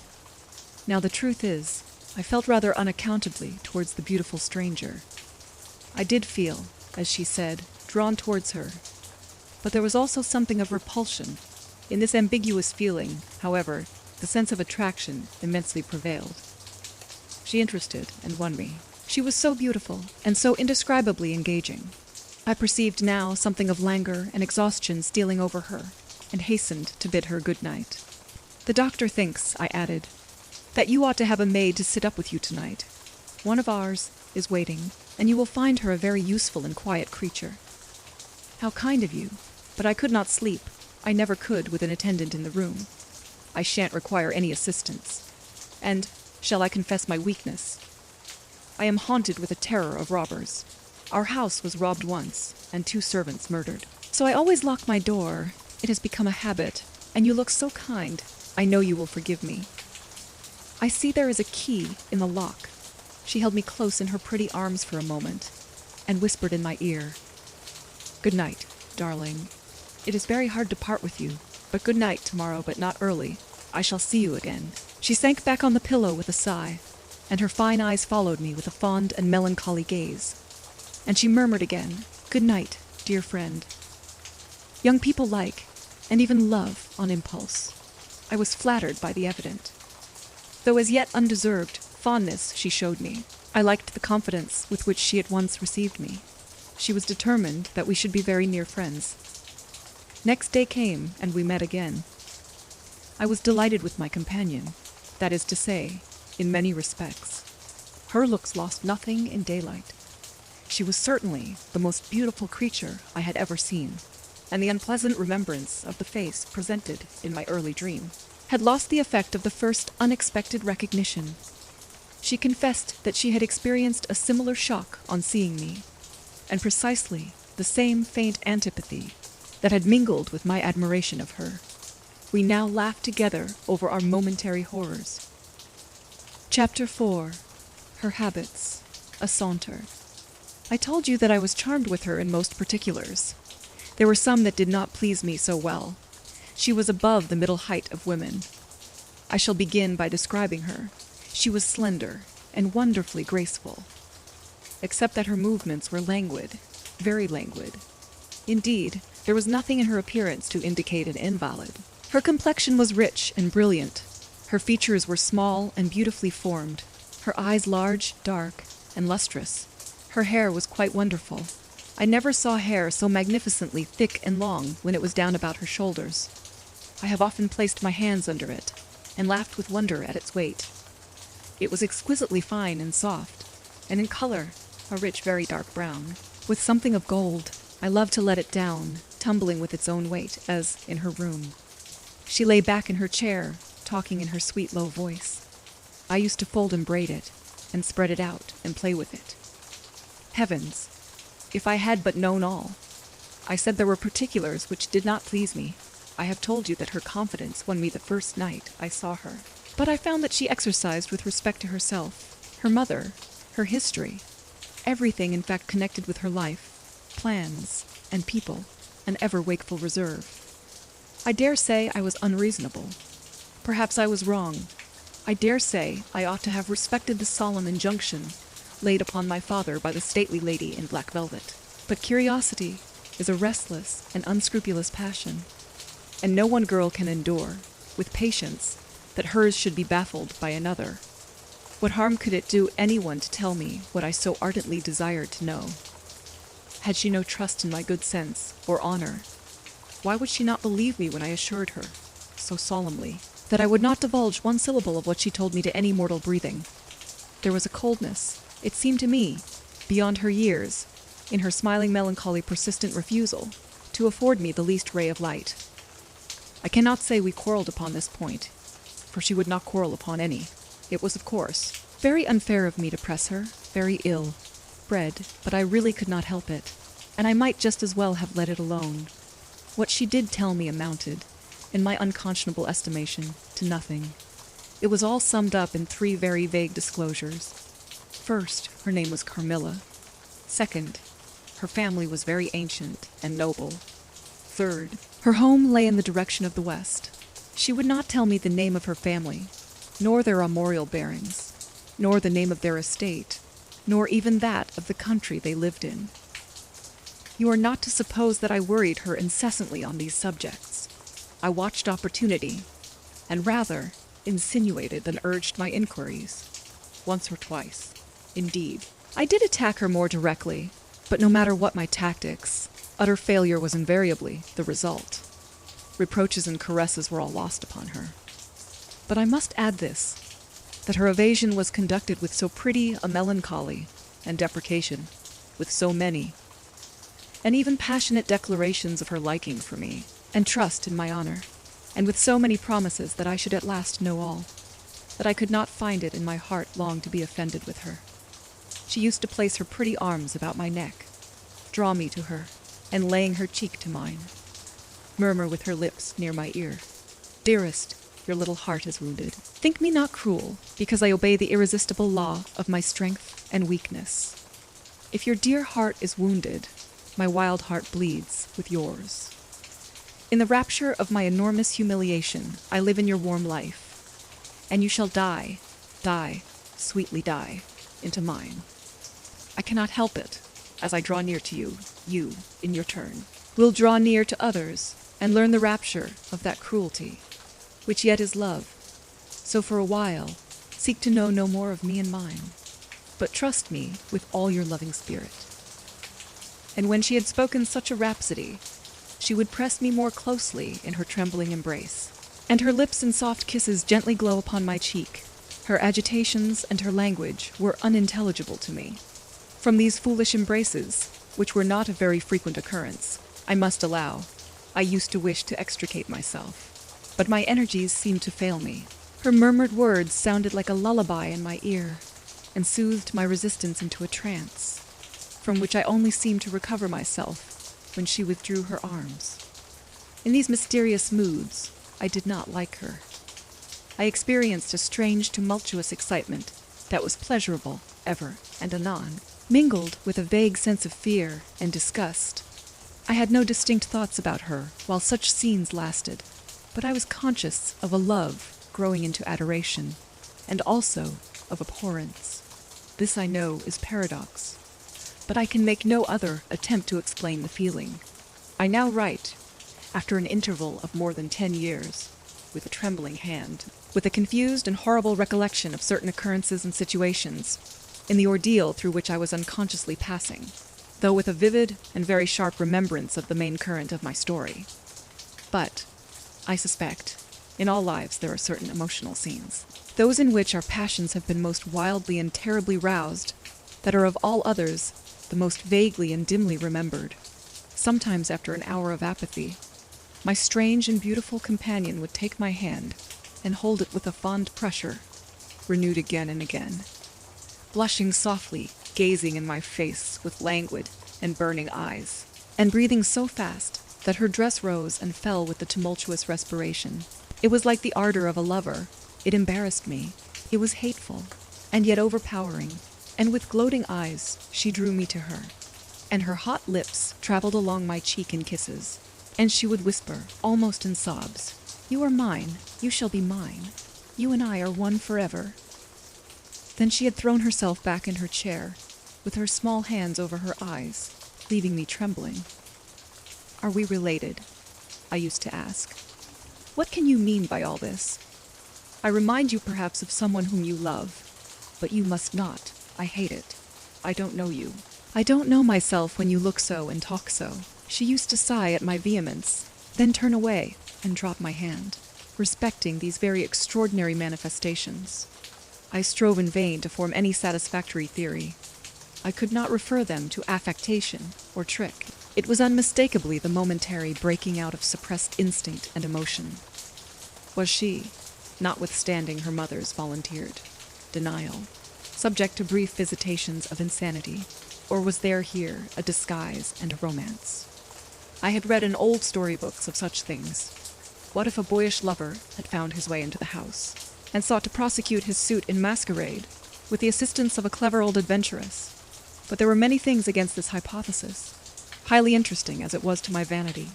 Now the truth is, I felt rather unaccountably towards the beautiful stranger. I did feel, as she said, drawn towards her, but there was also something of repulsion. In this ambiguous feeling, however, the sense of attraction immensely prevailed. She interested and won me. She was so beautiful and so indescribably engaging. I perceived now something of languor and exhaustion stealing over her, and hastened to bid her good night. The doctor thinks, I added, that you ought to have a maid to sit up with you tonight. One of ours is waiting, and you will find her a very useful and quiet creature. How kind of you, but I could not sleep. I never could with an attendant in the room. I shan't require any assistance. And, shall I confess my weakness? I am haunted with a terror of robbers. Our house was robbed once, and 2 servants murdered. So I always lock my door. It has become a habit, and you look so kind. I know you will forgive me. I see there is a key in the lock. She held me close in her pretty arms for a moment and whispered in my ear, "Good night, darling. It is very hard to part with you, but good night tomorrow, but not early. I shall see you again." She sank back on the pillow with a sigh, and her fine eyes followed me with a fond and melancholy gaze. And she murmured again, "Good night, dear friend." Young people like, and even love, on impulse. I was flattered by the evident, though as yet undeserved, fondness she showed me. I liked the confidence with which she at once received me. She was determined that we should be very near friends. Next day came, and we met again. I was delighted with my companion, that is to say, in many respects. Her looks lost nothing in daylight. She was certainly the most beautiful creature I had ever seen, and the unpleasant remembrance of the face presented in my early dream had lost the effect of the first unexpected recognition. She confessed that she had experienced a similar shock on seeing me, and precisely the same faint antipathy that had mingled with my admiration of her. We now laughed together over our momentary horrors. Chapter 4. Her Habits. A Saunter. I told you that I was charmed with her in most particulars. There were some that did not please me so well. She was above the middle height of women. I shall begin by describing her. She was slender and wonderfully graceful, except that her movements were languid, very languid. Indeed, there was nothing in her appearance to indicate an invalid. Her complexion was rich and brilliant. Her features were small and beautifully formed, her eyes large, dark, and lustrous. Her hair was quite wonderful. I never saw hair so magnificently thick and long when it was down about her shoulders. I have often placed my hands under it, and laughed with wonder at its weight. It was exquisitely fine and soft, and in color a rich, very dark brown, with something of gold. I loved to let it down, tumbling with its own weight, as in her room. She lay back in her chair, talking in her sweet low voice. I used to fold and braid it, and spread it out, and play with it. Heavens, if I had but known all! I said there were particulars which did not please me. I have told you that her confidence won me the first night I saw her. But I found that she exercised with respect to herself, her mother, her history, everything in fact connected with her life, plans, and people, an ever-wakeful reserve. I dare say I was unreasonable. Perhaps I was wrong. I dare say I ought to have respected the solemn injunction laid upon my father by the stately lady in black velvet. But curiosity is a restless and unscrupulous passion, and no one girl can endure, with patience, that hers should be baffled by another. What harm could it do anyone to tell me what I so ardently desired to know? Had she no trust in my good sense or honor? Why would she not believe me when I assured her, so solemnly, that I would not divulge one syllable of what she told me to any mortal breathing? There was a coldness, it seemed to me, beyond her years, in her smiling melancholy persistent refusal to afford me the least ray of light. I cannot say we quarreled upon this point, for she would not quarrel upon any. It was, of course, very unfair of me to press her, very ill-bred, but I really could not help it, and I might just as well have let it alone. What she did tell me amounted, in my unconscionable estimation, to nothing. It was all summed up in 3 very vague disclosures. First, her name was Carmilla. Second, her family was very ancient and noble. Third, her home lay in the direction of the west. She would not tell me the name of her family, nor their armorial bearings, nor the name of their estate, nor even that of the country they lived in. You are not to suppose that I worried her incessantly on these subjects. I watched opportunity, and rather insinuated than urged my inquiries. Once or twice, indeed, I did attack her more directly, but no matter what my tactics, utter failure was invariably the result. Reproaches and caresses were all lost upon her. But I must add this, that her evasion was conducted with so pretty a melancholy, and deprecation, with so many, and even passionate declarations of her liking for me, and trust in my honor, and with so many promises that I should at last know all, that I could not find it in my heart long to be offended with her. She used to place her pretty arms about my neck, draw me to her, and laying her cheek to mine, murmur with her lips near my ear, "Dearest, your little heart is wounded. Think me not cruel, because I obey the irresistible law of my strength and weakness. If your dear heart is wounded, my wild heart bleeds with yours. In the rapture of my enormous humiliation, I live in your warm life, and you shall die, sweetly die, into mine. I cannot help it. As I draw near to you, you, in your turn, will draw near to others and learn the rapture of that cruelty, which yet is love. So for a while, seek to know no more of me and mine, but trust me with all your loving spirit. And when she had spoken such a rhapsody, she would press me more closely in her trembling embrace, and her lips in soft kisses gently glow upon my cheek. Her agitations and her language were unintelligible to me. From these foolish embraces, which were not of very frequent occurrence, I must allow, I used to wish to extricate myself, but my energies seemed to fail me. Her murmured words sounded like a lullaby in my ear, and soothed my resistance into a trance, from which I only seemed to recover myself when she withdrew her arms. In these mysterious moods, I did not like her. I experienced a strange, tumultuous excitement that was pleasurable ever and anon, mingled with a vague sense of fear and disgust. I had no distinct thoughts about her while such scenes lasted, but I was conscious of a love growing into adoration, and also of abhorrence. This I know is paradox, but I can make no other attempt to explain the feeling. I now write, after an interval of more than 10 years, with a trembling hand, with a confused and horrible recollection of certain occurrences and situations, in the ordeal through which I was unconsciously passing, though with a vivid and very sharp remembrance of the main current of my story. But, I suspect, in all lives there are certain emotional scenes, those in which our passions have been most wildly and terribly roused, that are of all others the most vaguely and dimly remembered. Sometimes after an hour of apathy, my strange and beautiful companion would take my hand and hold it with a fond pressure, renewed again and again, blushing softly, gazing in my face with languid and burning eyes, and breathing so fast that her dress rose and fell with the tumultuous respiration. It was like the ardor of a lover. It embarrassed me. It was hateful, and yet overpowering, and with gloating eyes she drew me to her, and her hot lips traveled along my cheek in kisses, and she would whisper, almost in sobs, "You are mine, you shall be mine. You and I are one forever." Then she had thrown herself back in her chair, with her small hands over her eyes, leaving me trembling. "Are we related?" I used to ask. "What can you mean by all this? I remind you perhaps of someone whom you love, but you must not. I hate it. I don't know you. I don't know myself when you look so and talk so." She used to sigh at my vehemence, then turn away and drop my hand, respecting these very extraordinary manifestations. I strove in vain to form any satisfactory theory. I could not refer them to affectation or trick. It was unmistakably the momentary breaking out of suppressed instinct and emotion. Was she, notwithstanding her mother's volunteered denial, subject to brief visitations of insanity, or was there here a disguise and a romance? I had read in old storybooks of such things. What if a boyish lover had found his way into the house, and sought to prosecute his suit in masquerade, with the assistance of a clever old adventuress? But there were many things against this hypothesis, highly interesting as it was to my vanity.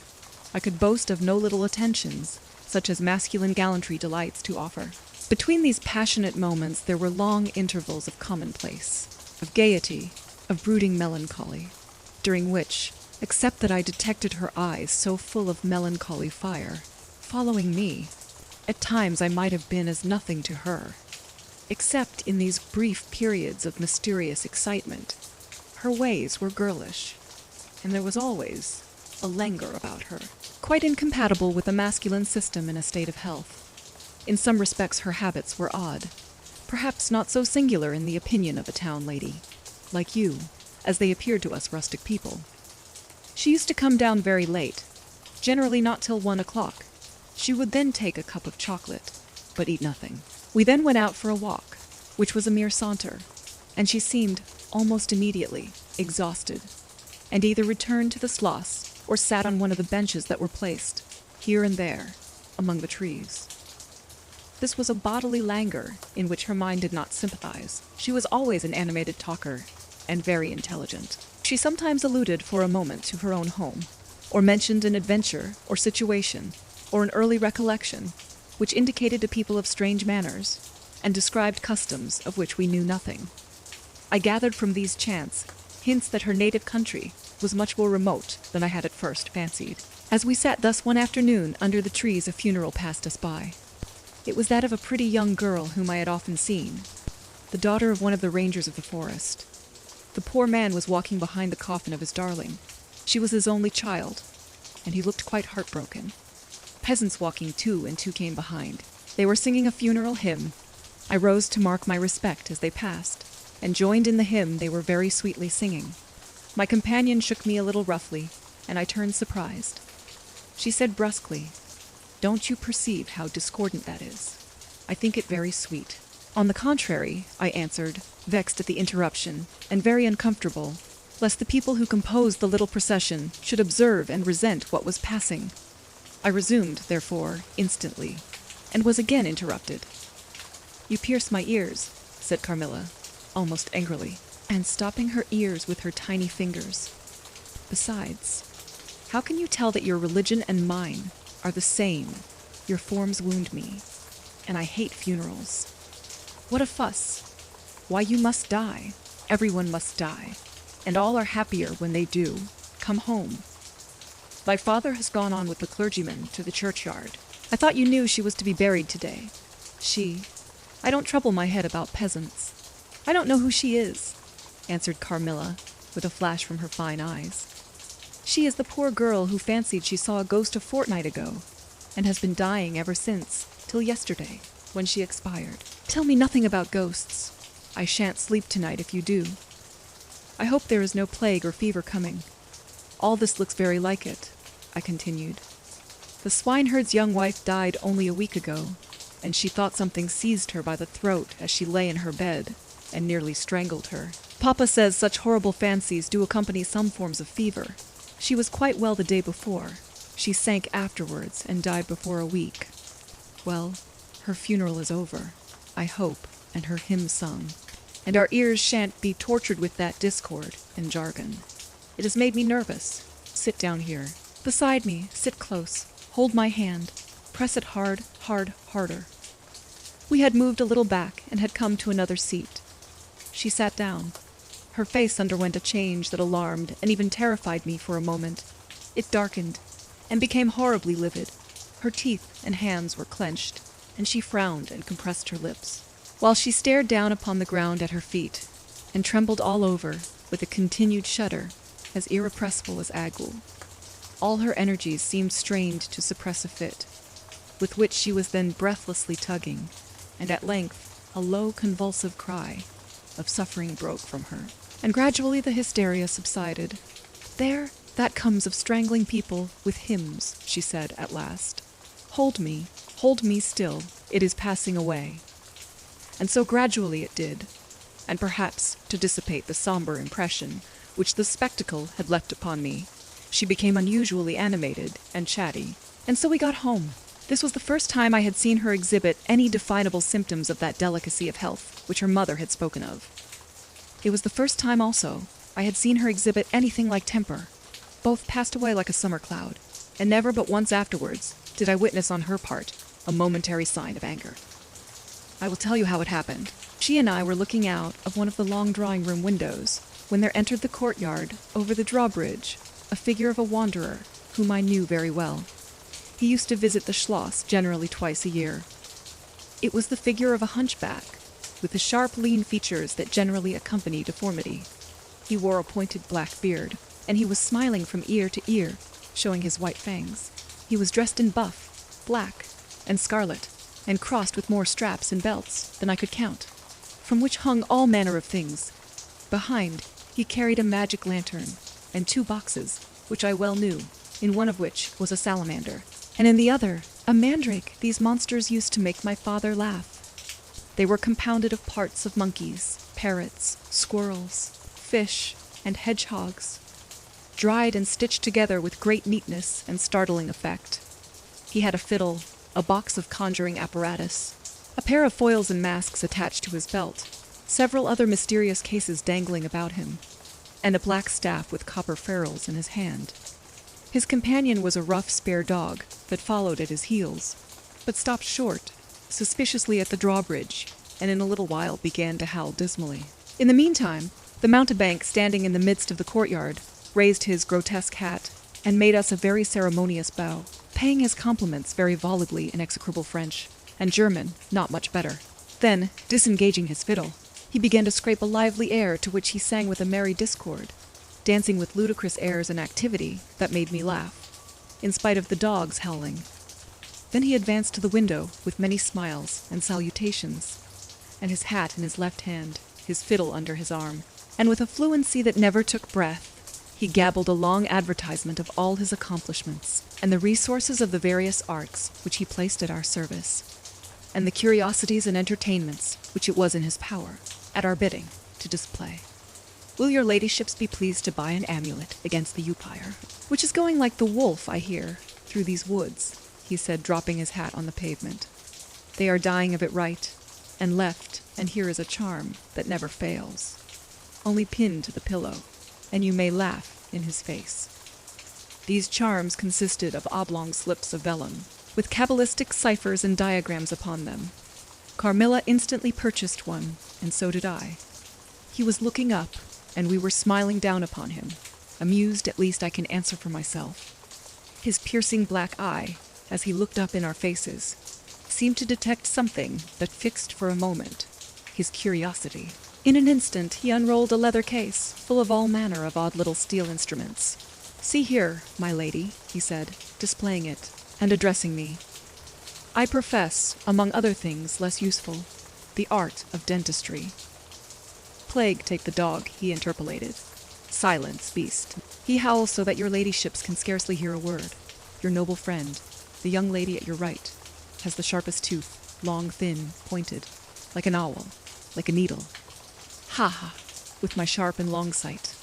I could boast of no little attentions, such as masculine gallantry delights to offer. Between these passionate moments there were long intervals of commonplace, of gaiety, of brooding melancholy, during which, except that I detected her eyes so full of melancholy fire, following me, at times I might have been as nothing to her. Except in these brief periods of mysterious excitement, her ways were girlish, and there was always a languor about her, quite incompatible with the masculine system in a state of health. In some respects her habits were odd, perhaps not so singular in the opinion of a town lady, like you, as they appeared to us rustic people. She used to come down very late, generally not till 1 o'clock. She would then take a cup of chocolate, but eat nothing. We then went out for a walk, which was a mere saunter, and she seemed, almost immediately, exhausted, and either returned to the schloss or sat on one of the benches that were placed, here and there, among the trees. This was a bodily languor in which her mind did not sympathize. She was always an animated talker, and very intelligent. She sometimes alluded for a moment to her own home, or mentioned an adventure or situation, or an early recollection, which indicated to people of strange manners, and described customs of which we knew nothing. I gathered from these chance hints that her native country was much more remote than I had at first fancied. As we sat thus one afternoon under the trees, a funeral passed us by. It was that of a pretty young girl whom I had often seen, the daughter of one of the rangers of the forest. The poor man was walking behind the coffin of his darling. She was his only child, and he looked quite heartbroken. Peasants walking two and two came behind. They were singing a funeral hymn. I rose to mark my respect as they passed, and joined in the hymn they were very sweetly singing. My companion shook me a little roughly, and I turned surprised. She said brusquely, "Don't you perceive how discordant that is? I think it very sweet." "On the contrary," I answered, vexed at the interruption, and very uncomfortable, lest the people who composed the little procession should observe and resent what was passing. I resumed, therefore, instantly, and was again interrupted. "You pierce my ears," said Carmilla, almost angrily, and stopping her ears with her tiny fingers. "Besides, how can you tell that your religion and mine are the same? Your forms wound me, and I hate funerals. What a fuss! Why, you must die. Everyone must die, and all are happier when they do. Come home. My father has gone on with the clergyman to the churchyard. I thought you knew she was to be buried today. I don't trouble my head about peasants. I don't know who she is," answered Carmilla, with a flash from her fine eyes. "She is the poor girl who fancied she saw a ghost a fortnight ago, and has been dying ever since, till yesterday, when she expired. Tell me nothing about ghosts. I shan't sleep tonight if you do. I hope there is no plague or fever coming. All this looks very like it," I continued. "The swineherd's young wife died only a week ago, and she thought something seized her by the throat as she lay in her bed, and nearly strangled her. Papa says such horrible fancies do accompany some forms of fever. She was quite well the day before. She sank afterwards and died before a week. Well, her funeral is over, I hope, and her hymn sung, and our ears shan't be tortured with that discord and jargon. It has made me nervous. Sit down here. Beside me, sit close. Hold my hand. Press it hard, harder." We had moved a little back and had come to another seat. She sat down. Her face underwent a change that alarmed and even terrified me for a moment. It darkened and became horribly livid. Her teeth and hands were clenched, and she frowned and compressed her lips, while she stared down upon the ground at her feet, and trembled all over with a continued shudder as irrepressible as ague. All her energies seemed strained to suppress a fit, with which she was then breathlessly tugging, and at length a low convulsive cry of suffering broke from her, and gradually the hysteria subsided. "There, that comes of strangling people with hymns," she said at last. Hold me still, it is passing away." And so gradually it did, and perhaps to dissipate the somber impression which the spectacle had left upon me, she became unusually animated and chatty, and so we got home. This was the first time I had seen her exhibit any definable symptoms of that delicacy of health which her mother had spoken of. It was the first time also I had seen her exhibit anything like temper. Both passed away like a summer cloud, and never but once afterwards did I witness on her part a momentary sign of anger. I will tell you how it happened. She and I were looking out of one of the long drawing-room windows when there entered the courtyard, over the drawbridge, a figure of a wanderer whom I knew very well. He used to visit the Schloss generally twice a year. It was the figure of a hunchback, with the sharp, lean features that generally accompany deformity. He wore a pointed black beard, and he was smiling from ear to ear, showing his white fangs. He was dressed in buff, black, and scarlet, and crossed with more straps and belts than I could count, from which hung all manner of things. Behind, he carried a magic lantern, and 2 boxes, which I well knew, in one of which was a salamander, and in the other a mandrake. These monsters used to make my father laugh. They were compounded of parts of monkeys, parrots, squirrels, fish, and hedgehogs, dried and stitched together with great neatness and startling effect. He had a fiddle, a box of conjuring apparatus, a pair of foils and masks attached to his belt, several other mysterious cases dangling about him, and a black staff with copper ferrules in his hand. His companion was a rough, spare dog that followed at his heels, but stopped short, suspiciously at the drawbridge, and in a little while began to howl dismally. In the meantime, the mountebank standing in the midst of the courtyard raised his grotesque hat and made us a very ceremonious bow, paying his compliments very volubly in execrable French, and German not much better. Then, disengaging his fiddle, he began to scrape a lively air to which he sang with a merry discord, dancing with ludicrous airs and activity that made me laugh, in spite of the dogs howling. Then he advanced to the window with many smiles and salutations, and his hat in his left hand, his fiddle under his arm, and with a fluency that never took breath, he gabbled a long advertisement of all his accomplishments, and the resources of the various arts which he placed at our service, and the curiosities and entertainments which it was in his power, at our bidding, to display. Will your ladyships be pleased to buy an amulet against the upire, which is going like the wolf, I hear, through these woods, he said, dropping his hat on the pavement. They are dying of it right and left, and here is a charm that never fails, only pinned to the pillow, and you may laugh in his face. These charms consisted of oblong slips of vellum, with cabalistic ciphers and diagrams upon them. Carmilla instantly purchased one, and so did I. He was looking up, and we were smiling down upon him, amused at least I can answer for myself. His piercing black eye, as he looked up in our faces, seemed to detect something that fixed for a moment his curiosity. In an instant he unrolled a leather case full of all manner of odd little steel instruments. "See here, my lady," he said, displaying it, and addressing me. "I profess, among other things less useful, the art of dentistry." "Plague take the dog," he interpolated. "Silence, beast. He howls so that your ladyships can scarcely hear a word. Your noble friend, the young lady at your right, has the sharpest tooth, long, thin, pointed, like an owl, like a needle. Ha ha, with my sharp and long sight.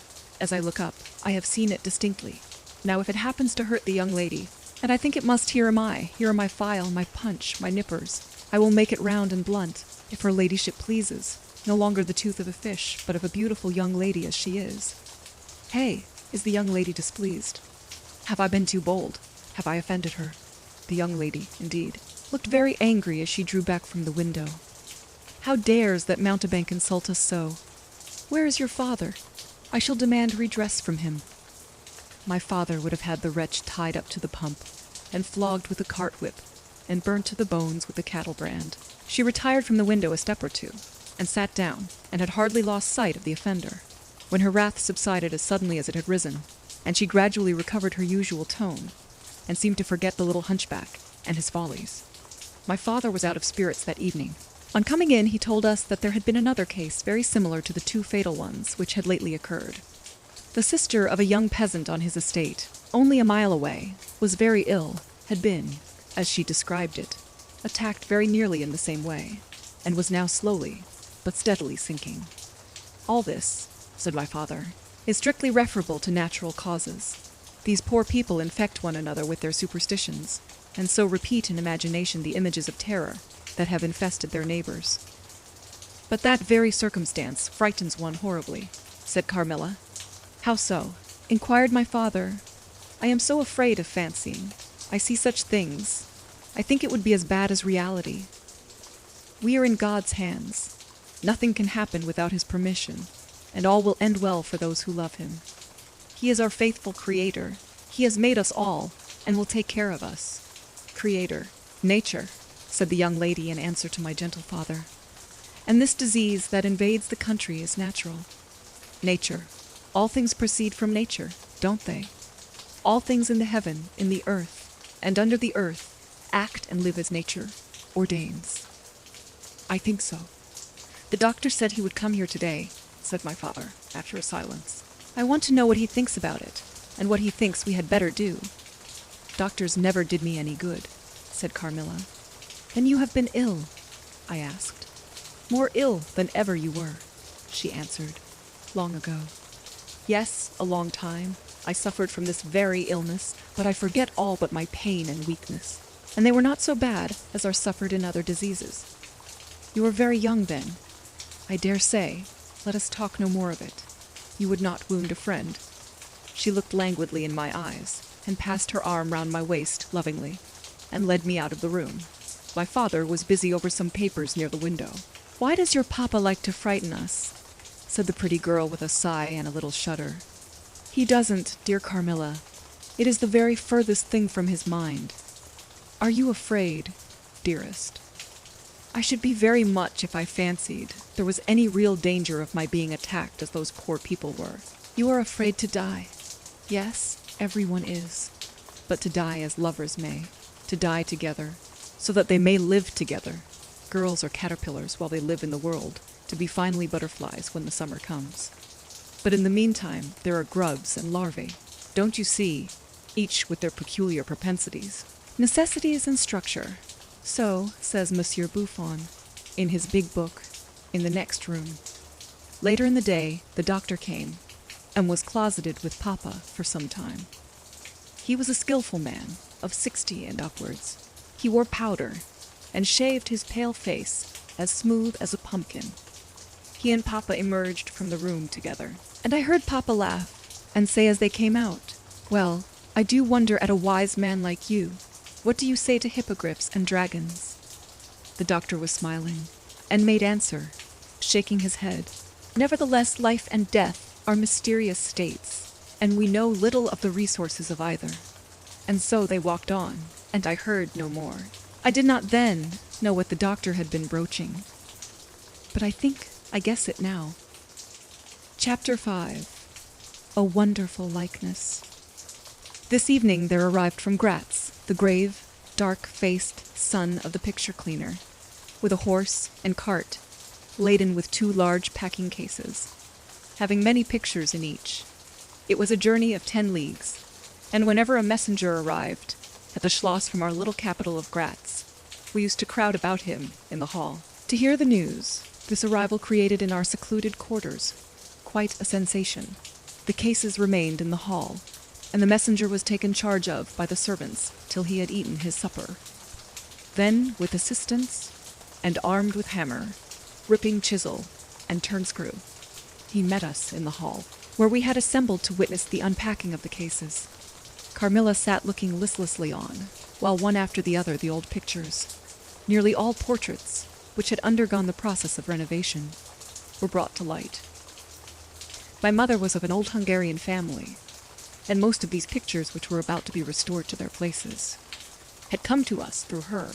As I look up, I have seen it distinctly. Now if it happens to hurt the young lady, and I think it must, here am I, here are my file, my punch, my nippers. I will make it round and blunt, if her ladyship pleases, no longer the tooth of a fish, but of a beautiful young lady as she is. Hey, is the young lady displeased? Have I been too bold? Have I offended her?" The young lady, indeed, looked very angry as she drew back from the window. "How dares that mountebank insult us so? Where is your father? I shall demand redress from him." My father would have had the wretch tied up to the pump, and flogged with a cart whip, and burnt to the bones with a cattle brand. She retired from the window a step or two, and sat down, and had hardly lost sight of the offender, when her wrath subsided as suddenly as it had risen, and she gradually recovered her usual tone, and seemed to forget the little hunchback and his follies. My father was out of spirits that evening. On coming in, he told us that there had been another case very similar to the two fatal ones which had lately occurred. The sister of a young peasant on his estate, only a mile away, was very ill, had been, as she described it, attacked very nearly in the same way, and was now slowly, but steadily sinking. "All this," said my father, "is strictly referable to natural causes. These poor people infect one another with their superstitions, and so repeat in imagination the images of terror that have infested their neighbors. But that very circumstance frightens one horribly," said Carmilla. "How so?" inquired my father. "I am so afraid of fancying. I see such things. I think it would be as bad as reality. We are in God's hands. Nothing can happen without his permission, and all will end well for those who love him. He is our faithful Creator. He has made us all, and will take care of us." "Creator, nature," said the young lady in answer to my gentle father. "And this disease that invades the country is natural." "Nature. All things proceed from nature, don't they? All things in the heaven, in the earth, and under the earth, act and live as nature ordains." "I think so." "The doctor said he would come here today," said my father, after a silence. "I want to know what he thinks about it, and what he thinks we had better do." "Doctors never did me any good," said Carmilla. "Then you have been ill?" I asked. "More ill than ever you were," she answered, "long ago." "Yes, a long time. I suffered from this very illness, but I forget all but my pain and weakness, and they were not so bad as are suffered in other diseases. You were very young then. I dare say, let us talk no more of it. You would not wound a friend." She looked languidly in my eyes, and passed her arm round my waist lovingly, and led me out of the room. My father was busy over some papers near the window. "Why does your papa like to frighten us?" said the pretty girl with a sigh and a little shudder. "He doesn't, dear Carmilla. It is the very furthest thing from his mind. Are you afraid, dearest?" "I should be very much if I fancied there was any real danger of my being attacked as those poor people were." "You are afraid to die." "Yes, everyone is. But to die as lovers may, to die together, so that they may live together. Girls are caterpillars while they live in the world, to be finally butterflies when the summer comes. But in the meantime, there are grubs and larvae, don't you see, each with their peculiar propensities. Necessities and structure. So says Monsieur Buffon, in his big book, in the next room. Later in the day, the doctor came, and was closeted with Papa for some time. He was a skillful man, of 60 and upwards. He wore powder, and shaved his pale face as smooth as a pumpkin. He and Papa emerged from the room together, and I heard Papa laugh, and say as they came out, "Well, I do wonder at a wise man like you. What do you say to hippogriffs and dragons?" The doctor was smiling, and made answer, shaking his head, "Nevertheless, life and death are mysterious states, and we know little of the resources of either." And so they walked on, and I heard no more. I did not then know what the doctor had been broaching, but I think I guess it now. Chapter 5. A Wonderful Likeness. This evening there arrived from Gratz, the grave, dark-faced son of the picture cleaner, with a horse and cart, laden with 2 large packing cases, having many pictures in each. It was a journey of 10 leagues, and whenever a messenger arrived at the Schloss from our little capital of Gratz, we used to crowd about him in the hall. To hear the news, this arrival created in our secluded quarters quite a sensation. The cases remained in the hall, and the messenger was taken charge of by the servants till he had eaten his supper. Then, with assistants, and armed with hammer, ripping chisel, and turnscrew, he met us in the hall, where we had assembled to witness the unpacking of the cases. Carmilla sat looking listlessly on, while one after the other the old pictures, nearly all portraits, which had undergone the process of renovation, were brought to light. My mother was of an old Hungarian family, and most of these pictures, which were about to be restored to their places, had come to us through her.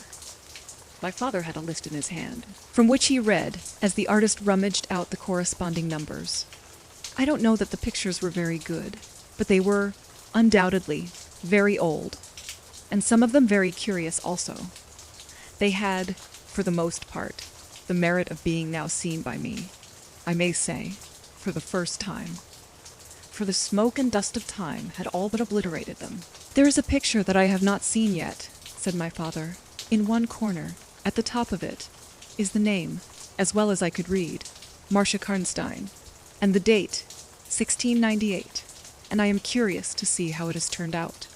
My father had a list in his hand, from which he read as the artist rummaged out the corresponding numbers. I don't know that the pictures were very good, but they were, undoubtedly, very old, and some of them very curious also. They had, for the most part, the merit of being now seen by me, I may say, for the first time. For the smoke and dust of time had all but obliterated them. "There is a picture that I have not seen yet," said my father. "In one corner, at the top of it, is the name, as well as I could read, Marcia Karnstein, and the date, 1698, and I am curious to see how it has turned out."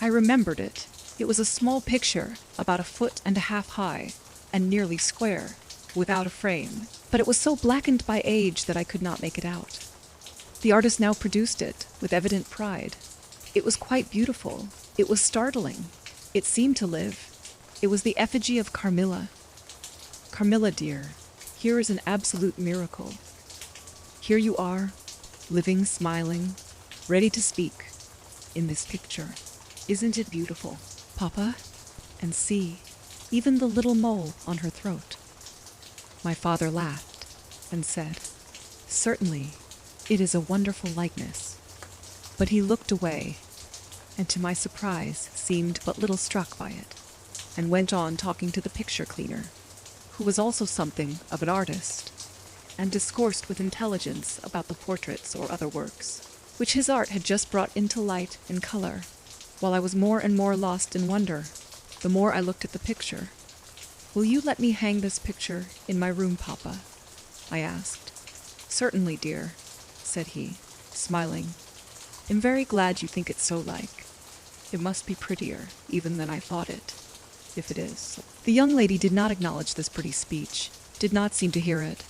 I remembered it. It was a small picture, about 1.5 feet high, and nearly square, without a frame, but it was so blackened by age that I could not make it out. The artist now produced it, with evident pride. It was quite beautiful. It was startling. It seemed to live. It was the effigy of Carmilla. "Carmilla, dear, here is an absolute miracle. Here you are, living, smiling, ready to speak, in this picture. Isn't it beautiful, Papa? And see, even the little mole on her throat." My father laughed and said, "Certainly, it is a wonderful likeness." But he looked away, and to my surprise seemed but little struck by it, and went on talking to the picture cleaner, who was also something of an artist, and discoursed with intelligence about the portraits or other works, which his art had just brought into light and color, while I was more and more lost in wonder, the more I looked at the picture. "Will you let me hang this picture in my room, Papa?" I asked. "Certainly, dear," said he, smiling. "I'm very glad you think it so like. It must be prettier even than I thought it." if it is. The young lady did not acknowledge this pretty speech, did not seem to hear it.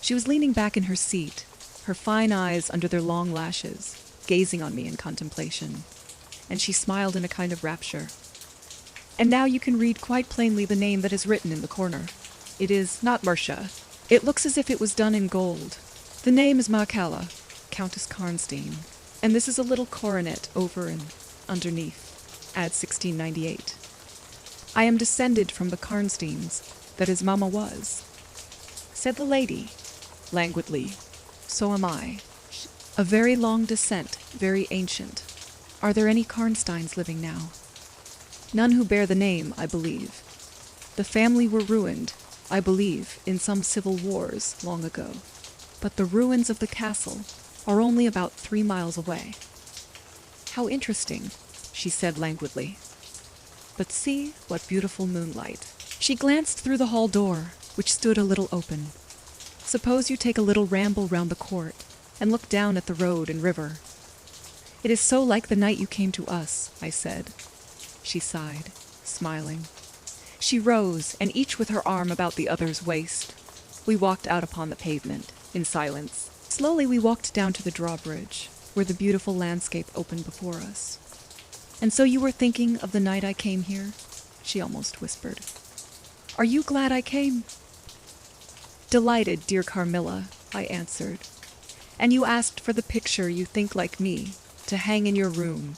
She was leaning back in her seat, her fine eyes under their long lashes, gazing on me in contemplation, and she smiled in a kind of rapture. And now you can read quite plainly the name that is written in the corner. It is not Marcia. It looks as if it was done in gold. The name is Marcella, Countess Karnstein, and this is a little coronet over and underneath, add 1698. I am descended from the Karnsteins, that his mamma was. Said the lady, languidly, so am I. A very long descent, very ancient. Are there any Karnsteins living now? None who bear the name, I believe. The family were ruined, I believe, in some civil wars long ago. But the ruins of the castle are only about 3 miles away. How interesting, she said languidly. But see what beautiful moonlight. She glanced through the hall door, which stood a little open. Suppose you take a little ramble round the court and look down at the road and river. It is so like the night you came to us, I said. She sighed, smiling. She rose, and each with her arm about the other's waist. We walked out upon the pavement, in silence. Slowly we walked down to the drawbridge, where the beautiful landscape opened before us. And so you were thinking of the night I came here? She almost whispered. Are you glad I came? Delighted, dear Carmilla, I answered. And you asked for the picture you think like me, to hang in your room,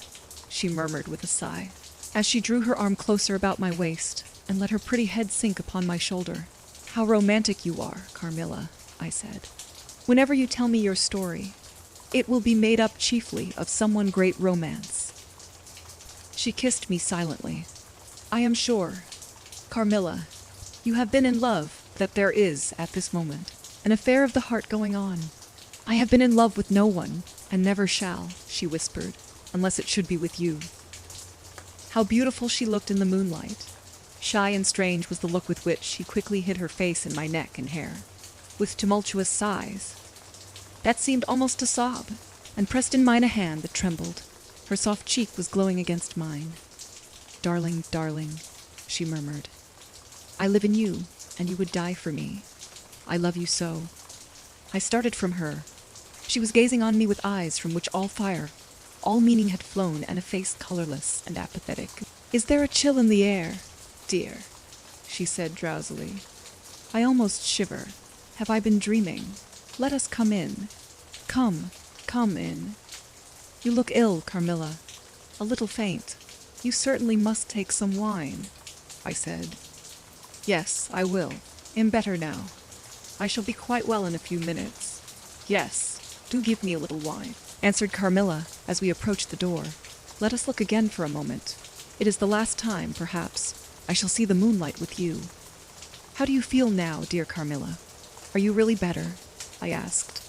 she murmured with a sigh, as she drew her arm closer about my waist and let her pretty head sink upon my shoulder. How romantic you are, Carmilla, I said. Whenever you tell me your story, it will be made up chiefly of someone great romance. She kissed me silently. I am sure, Carmilla, you have been in love, that there is, at this moment, an affair of the heart going on. I have been in love with no one, and never shall, she whispered, unless it should be with you. How beautiful she looked in the moonlight. Shy and strange was the look with which she quickly hid her face in my neck and hair, with tumultuous sighs. That seemed almost a sob, and pressed in mine a hand that trembled. Her soft cheek was glowing against mine. Darling, darling, she murmured. I live in you, and you would die for me. I love you so. I started from her. She was gazing on me with eyes from which all fire, all meaning had flown, and a face colorless and apathetic. Is there a chill in the air, dear? She said drowsily. I almost shiver. Have I been dreaming? Let us come in. Come in. You look ill, Carmilla. A little faint. You certainly must take some wine, I said. Yes, I will. Am better now. I shall be quite well in a few minutes. Yes, do give me a little wine, answered Carmilla as we approached the door. Let us look again for a moment. It is the last time, perhaps, I shall see the moonlight with you. How do you feel now, dear Carmilla? Are you really better? I asked.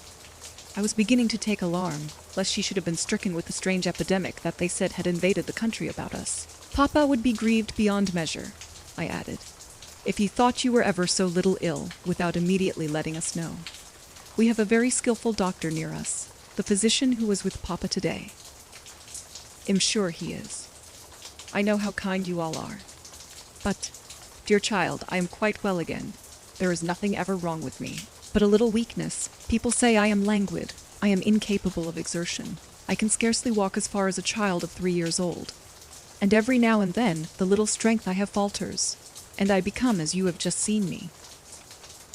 I was beginning to take alarm, lest she should have been stricken with the strange epidemic that they said had invaded the country about us. Papa would be grieved beyond measure, I added, if he thought you were ever so little ill without immediately letting us know. We have a very skillful doctor near us, the physician who was with Papa today. Am sure he is. I know how kind you all are. But, dear child, I am quite well again. There is nothing ever wrong with me, but a little weakness. People say I am languid. I am incapable of exertion. I can scarcely walk as far as a child of 3 years old. And every now and then, the little strength I have falters, and I become as you have just seen me.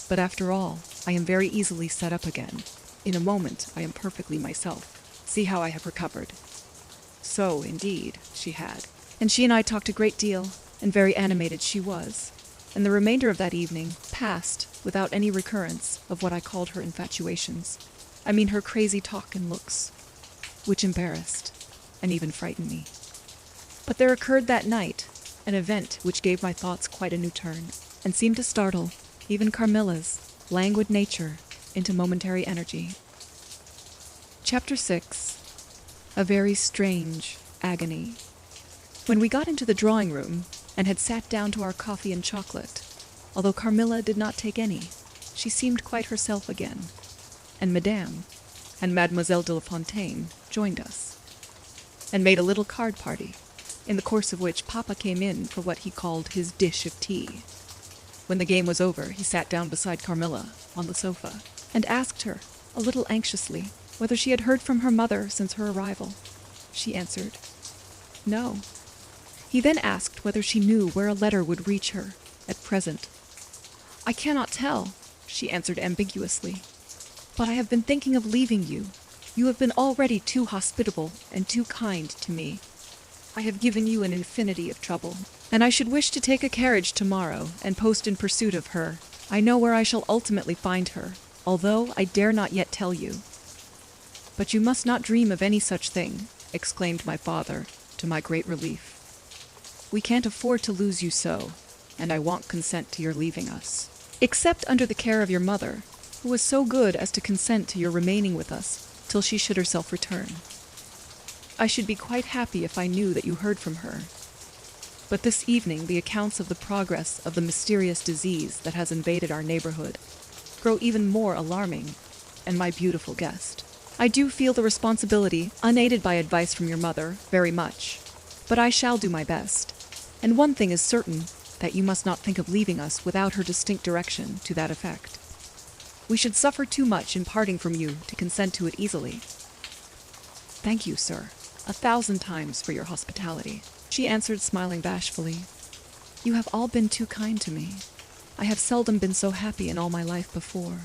But after all, I am very easily set up again. In a moment, I am perfectly myself. See how I have recovered. So, indeed, she had. And she and I talked a great deal, and very animated she was. And the remainder of that evening passed without any recurrence of what I called her infatuations. I mean her crazy talk and looks, which embarrassed and even frightened me. But there occurred that night an event which gave my thoughts quite a new turn, and seemed to startle even Carmilla's languid nature into momentary energy. Chapter 6. A very strange agony. When we got into the drawing room, and had sat down to our coffee and chocolate, although Carmilla did not take any, she seemed quite herself again, and Madame and Mademoiselle de La Fontaine joined us, and made a little card party. in the course of which Papa came in for what he called his dish of tea. When the game was over, he sat down beside Carmilla on the sofa and asked her, a little anxiously, whether she had heard from her mother since her arrival. She answered, no. He then asked whether she knew where a letter would reach her at present. I cannot tell, she answered ambiguously, but I have been thinking of leaving you. You have been already too hospitable and too kind to me. I have given you an infinity of trouble, and I should wish to take a carriage tomorrow and post in pursuit of her. I know where I shall ultimately find her, although I dare not yet tell you. But you must not dream of any such thing, exclaimed my father, to my great relief. We can't afford to lose you so, and I won't consent to your leaving us, except under the care of your mother, who was so good as to consent to your remaining with us till she should herself return. I should be quite happy if I knew that you heard from her. But this evening the accounts of the progress of the mysterious disease that has invaded our neighborhood grow even more alarming, and my beautiful guest, I do feel the responsibility, unaided by advice from your mother, very much. But I shall do my best. And one thing is certain, that you must not think of leaving us without her distinct direction to that effect. We should suffer too much in parting from you to consent to it easily. Thank you, sir, 1,000 times for your hospitality, she answered, smiling bashfully. You have all been too kind to me. I have seldom been so happy in all my life before,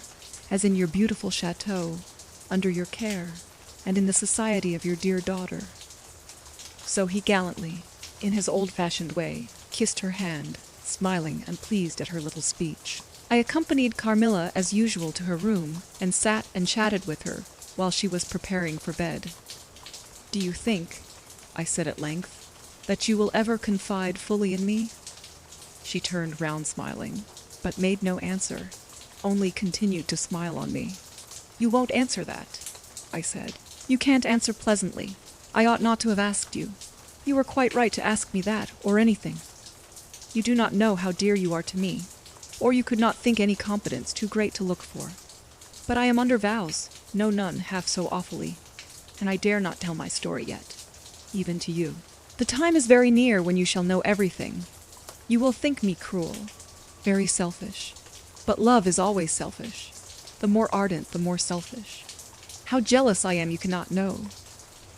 as in your beautiful chateau, under your care, and in the society of your dear daughter. So he gallantly, in his old-fashioned way, kissed her hand, smiling and pleased at her little speech. I accompanied Carmilla as usual to her room, and sat and chatted with her while she was preparing for bed. Do you think, I said at length, that you will ever confide fully in me? She turned round smiling, but made no answer, only continued to smile on me. You won't answer that, I said. You can't answer pleasantly. I ought not to have asked you. You were quite right to ask me that, or anything. You do not know how dear you are to me, or you could not think any confidence too great to look for. But I am under vows, no none half so awfully, and I dare not tell my story yet, even to you. The time is very near when you shall know everything. You will think me cruel, very selfish, but love is always selfish. The more ardent, the more selfish. How jealous I am you cannot know.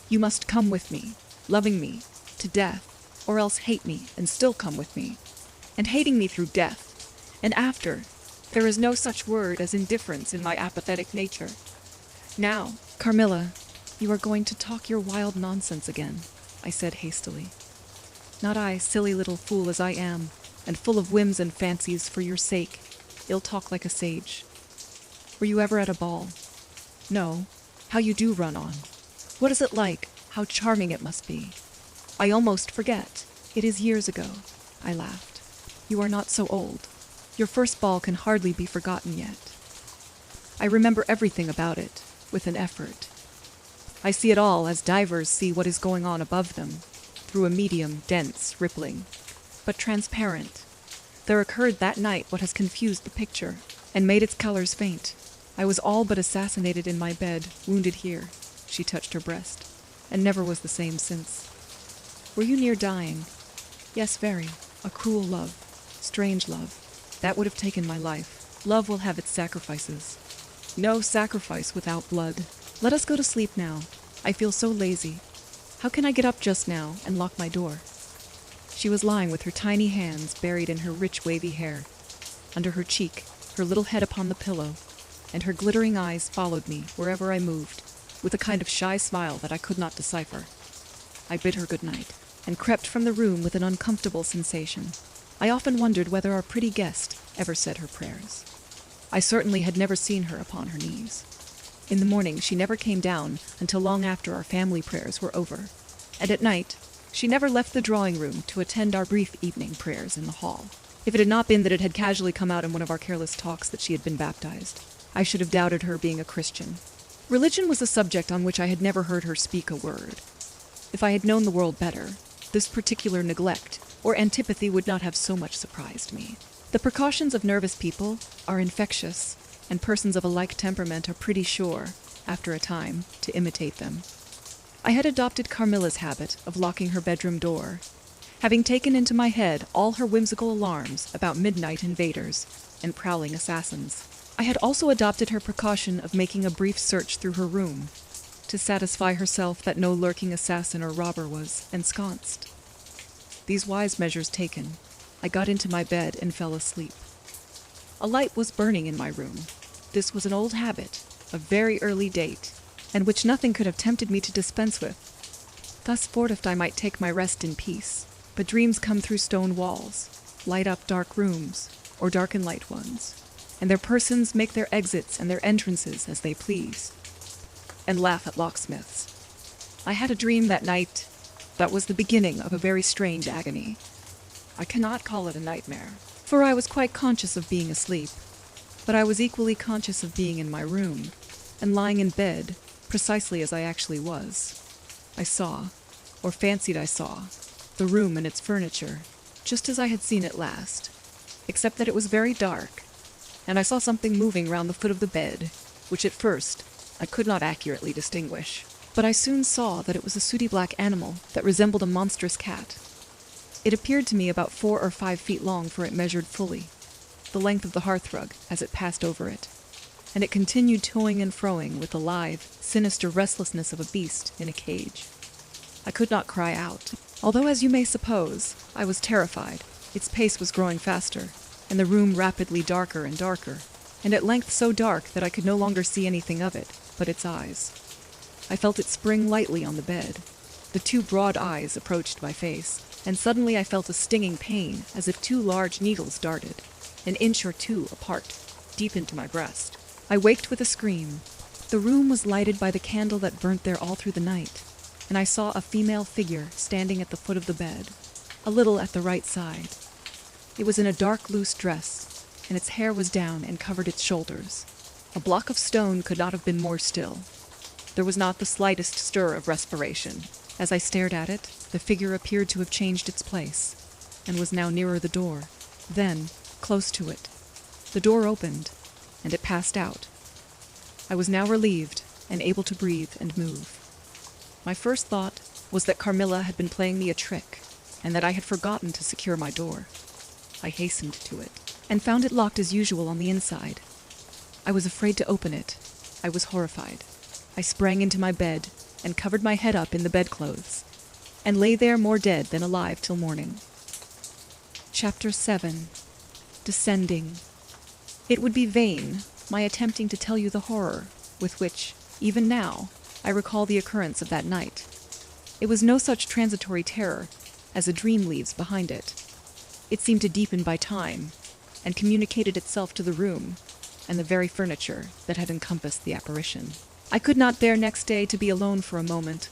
You must come with me, loving me, to death, or else hate me and still come with me, and hating me through death. And after, there is no such word as indifference in my apathetic nature. Now, Carmilla, you are going to talk your wild nonsense again, I said hastily. Not I, silly little fool as I am, and full of whims and fancies for your sake, ill talk like a sage. Were you ever at a ball? No. How you do run on. What is it like? How charming it must be. I almost forget. It is years ago. I laughed. You are not so old. Your first ball can hardly be forgotten yet. I remember everything about it, with an effort. I see it all as divers see what is going on above them, through a medium, dense, rippling, but transparent. There occurred that night what has confused the picture, and made its colors faint. I was all but assassinated in my bed, wounded here. She touched her breast, and never was the same since. Were you near dying? Yes, very. A cruel love. Strange love. That would have taken my life. Love will have its sacrifices. No sacrifice without blood. Let us go to sleep now. I feel so lazy. How can I get up just now and lock my door? She was lying with her tiny hands buried in her rich wavy hair. Under her cheek, her little head upon the pillow, and her glittering eyes followed me wherever I moved, with a kind of shy smile that I could not decipher. I bid her good night, and crept from the room with an uncomfortable sensation. I often wondered whether our pretty guest ever said her prayers. I certainly had never seen her upon her knees. In the morning she never came down until long after our family prayers were over, and at night she never left the drawing room to attend our brief evening prayers in the hall. If it had not been that it had casually come out in one of our careless talks that she had been baptized, I should have doubted her being a Christian. Religion was a subject on which I had never heard her speak a word. If I had known the world better, this particular neglect or antipathy would not have so much surprised me. The precautions of nervous people are infectious, and persons of a like temperament are pretty sure, after a time, to imitate them. I had adopted Carmilla's habit of locking her bedroom door, having taken into my head all her whimsical alarms about midnight invaders and prowling assassins. I had also adopted her precaution of making a brief search through her room to satisfy herself that no lurking assassin or robber was ensconced. These wise measures taken, I got into my bed and fell asleep. A light was burning in my room. This was an old habit, of very early date, and which nothing could have tempted me to dispense with. Thus fortified I might take my rest in peace, but dreams come through stone walls, light up dark rooms, or darken light ones, and their persons make their exits and their entrances as they please, and laugh at locksmiths. I had a dream that night that was the beginning of a very strange agony. I cannot call it a nightmare, for I was quite conscious of being asleep, but I was equally conscious of being in my room, and lying in bed, precisely as I actually was. I saw, or fancied I saw, the room and its furniture, just as I had seen it last, except that it was very dark, and I saw something moving round the foot of the bed, which at first I could not accurately distinguish. But I soon saw that it was a sooty black animal that resembled a monstrous cat. It appeared to me about 4 or 5 feet long, for it measured fully the length of the hearthrug as it passed over it, and it continued toing and froing with the lithe, sinister restlessness of a beast in a cage. I could not cry out, although, as you may suppose, I was terrified. Its pace was growing faster, and the room rapidly darker and darker, and at length so dark that I could no longer see anything of it but its eyes. I felt it spring lightly on the bed. The 2 broad eyes approached my face, and suddenly I felt a stinging pain, as if 2 large needles darted, an inch or 2 apart, deep into my breast. I waked with a scream. The room was lighted by the candle that burnt there all through the night, and I saw a female figure standing at the foot of the bed, a little at the right side. It was in a dark, loose dress, and its hair was down and covered its shoulders. A block of stone could not have been more still. There was not the slightest stir of respiration. As I stared at it, the figure appeared to have changed its place, and was now nearer the door. Then, close to it, the door opened, and it passed out. I was now relieved, and able to breathe and move. My first thought was that Carmilla had been playing me a trick, and that I had forgotten to secure my door. I hastened to it, and found it locked as usual on the inside. I was afraid to open it. I was horrified. I sprang into my bed, and covered my head up in the bedclothes, and lay there more dead than alive till morning. Chapter 7. Descending. It would be vain, my attempting to tell you the horror with which, even now, I recall the occurrence of that night. It was no such transitory terror as a dream leaves behind it. It seemed to deepen by time, and communicated itself to the room and the very furniture that had encompassed the apparition. I could not bear next day to be alone for a moment.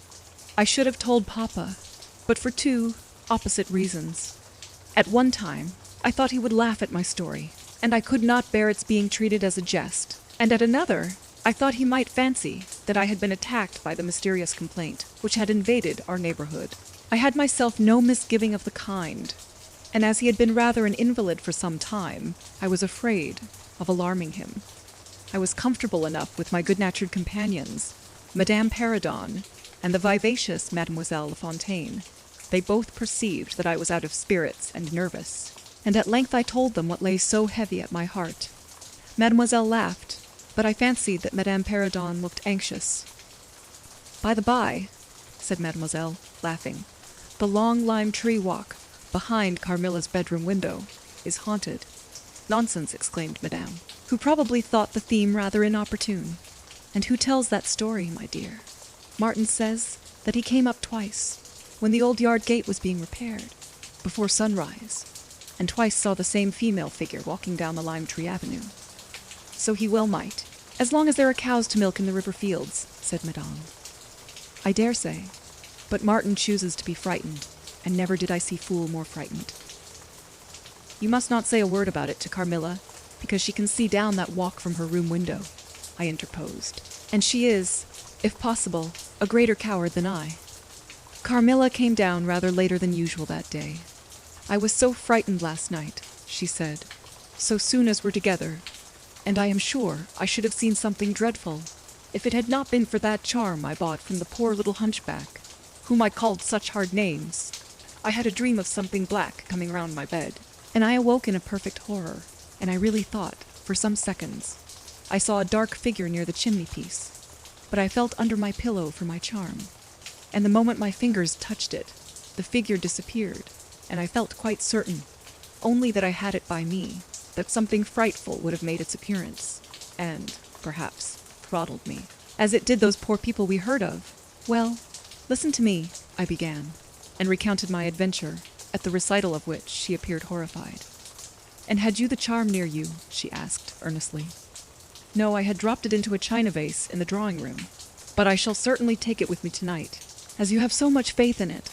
I should have told Papa, but for 2 opposite reasons. At one time, I thought he would laugh at my story, and I could not bear its being treated as a jest. And at another, I thought he might fancy that I had been attacked by the mysterious complaint which had invaded our neighborhood. I had myself no misgiving of the kind, and as he had been rather an invalid for some time, I was afraid of alarming him. I was comfortable enough with my good-natured companions, Madame Perrodon and the vivacious Mademoiselle Le Fontaine. They both perceived that I was out of spirits and nervous, and at length I told them what lay so heavy at my heart. Mademoiselle laughed, but I fancied that Madame Perrodon looked anxious. "By the by," said Mademoiselle, laughing, "the long lime tree walk behind Carmilla's bedroom window is haunted." "Nonsense," exclaimed Madame, who probably thought the theme rather inopportune. "And who tells that story, my dear?" "Martin says that he came up twice, when the old yard gate was being repaired, before sunrise, and twice saw the same female figure walking down the lime tree avenue." "So he well might, as long as there are cows to milk in the river fields," said Madame. "I dare say, but Martin chooses to be frightened, and never did I see fool more frightened." "You must not say a word about it to Carmilla, because she can see down that walk from her room window," I interposed, "and she is, if possible, a greater coward than I." Carmilla came down rather later than usual that day. "I was so frightened last night," she said, "so soon as we're together, and I am sure I should have seen something dreadful, If it had not been for that charm I bought from the poor little hunchback, whom I called such hard names, I had a dream of something black coming round my bed, and I awoke in a perfect horror, and I really thought, for some seconds, I saw a dark figure near the chimney-piece, but I felt under my pillow for my charm, and the moment my fingers touched it, the figure disappeared, and I felt quite certain, only that I had it by me, that something frightful would have made its appearance, and, perhaps, throttled me, as it did those poor people we heard of. Well, listen to me, I began, and recounted my adventure, at the recital of which she appeared horrified. And had you the charm near you? She asked, earnestly. No, I had dropped it into a china vase in the drawing-room, but I shall certainly take it with me tonight, as you have so much faith in it.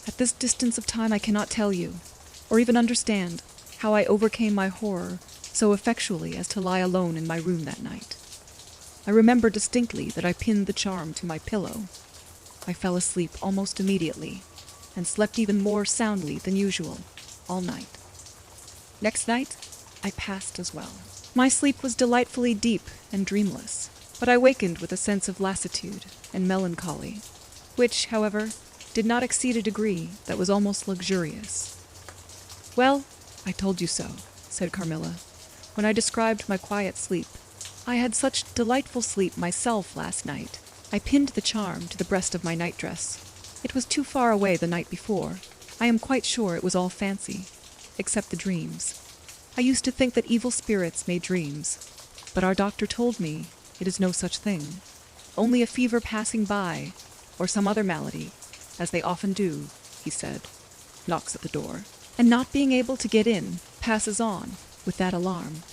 At this distance of time I cannot tell you, or even understand, how I overcame my horror so effectually as to lie alone in my room that night. I remember distinctly that I pinned the charm to my pillow. I fell asleep almost immediately, and slept even more soundly than usual, all night. Next night, I passed as well. My sleep was delightfully deep and dreamless, but I wakened with a sense of lassitude and melancholy, which, however, did not exceed a degree that was almost luxurious. Well, I told you so, said Carmilla, when I described my quiet sleep. I had such delightful sleep myself last night. I pinned the charm to the breast of my nightdress. It was too far away the night before. I am quite sure it was all fancy, except the dreams. I used to think that evil spirits made dreams, but our doctor told me it is no such thing. Only a fever passing by, or some other malady, as they often do, he said, knocks at the door, and not being able to get in, passes on, with that alarm.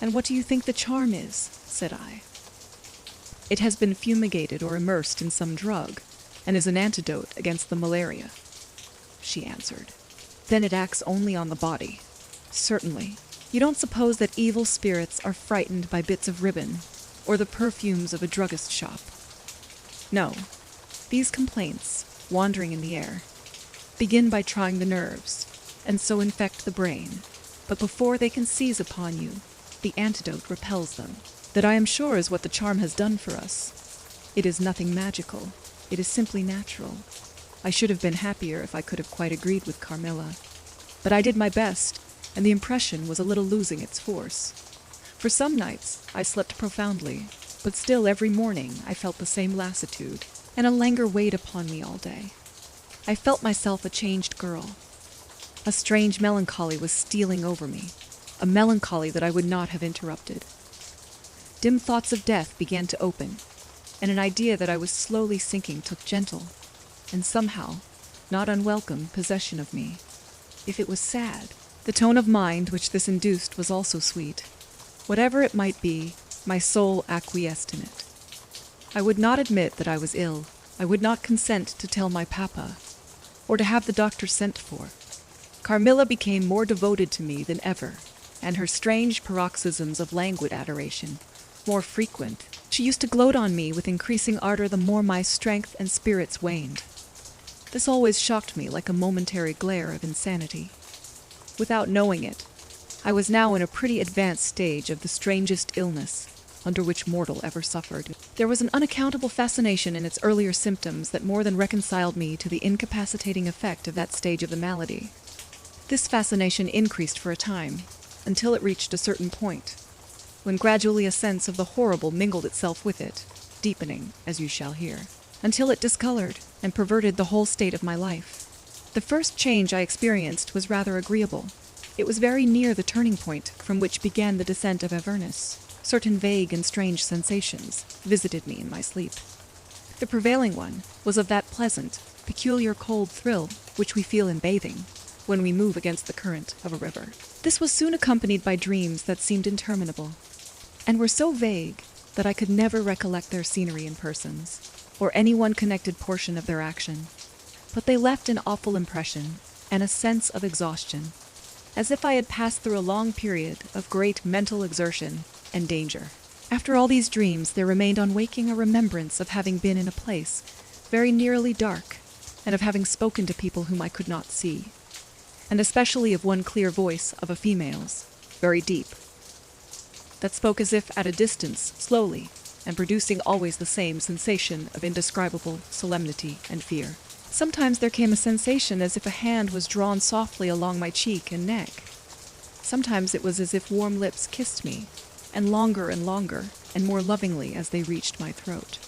And what do you think the charm is? Said I. It has been fumigated or immersed in some drug, and is an antidote against the malaria, she answered. Then it acts only on the body. Certainly. You don't suppose that evil spirits are frightened by bits of ribbon, or the perfumes of a druggist's shop? No. These complaints, wandering in the air, begin by trying the nerves, and so infect the brain, but before they can seize upon you, the antidote repels them. That I am sure is what the charm has done for us. It is nothing magical. It is simply natural. I should have been happier if I could have quite agreed with Carmilla. But I did my best, and the impression was a little losing its force. For some nights I slept profoundly, but still every morning I felt the same lassitude, and a languor weighed upon me all day. I felt myself a changed girl. A strange melancholy was stealing over me, a melancholy that I would not have interrupted. Dim thoughts of death began to open, and an idea that I was slowly sinking took gentle, and somehow not unwelcome, possession of me. If it was sad, the tone of mind which this induced was also sweet. Whatever it might be, my soul acquiesced in it. I would not admit that I was ill. I would not consent to tell my papa, or to have the doctor sent for. Carmilla became more devoted to me than ever, and her strange paroxysms of languid adoration more frequent. She used to gloat on me with increasing ardor the more my strength and spirits waned. This always shocked me like a momentary glare of insanity. Without knowing it, I was now in a pretty advanced stage of the strangest illness under which mortal ever suffered. There was an unaccountable fascination in its earlier symptoms that more than reconciled me to the incapacitating effect of that stage of the malady. This fascination increased for a time, until it reached a certain point, when gradually a sense of the horrible mingled itself with it, deepening, as you shall hear, until it discolored and perverted the whole state of my life. The first change I experienced was rather agreeable. It was very near the turning point from which began the descent of Avernus. Certain vague and strange sensations visited me in my sleep. The prevailing one was of that pleasant, peculiar cold thrill which we feel in bathing, when we move against the current of a river. This was soon accompanied by dreams that seemed interminable, and were so vague that I could never recollect their scenery and persons, or any one connected portion of their action. But they left an awful impression, and a sense of exhaustion, as if I had passed through a long period of great mental exertion and danger. After all these dreams, there remained on waking a remembrance of having been in a place very nearly dark, and of having spoken to people whom I could not see, and especially of one clear voice of a female's, very deep, that spoke as if at a distance, slowly, and producing always the same sensation of indescribable solemnity and fear. Sometimes there came a sensation as if a hand was drawn softly along my cheek and neck. Sometimes it was as if warm lips kissed me, and longer and more lovingly as they reached my throat.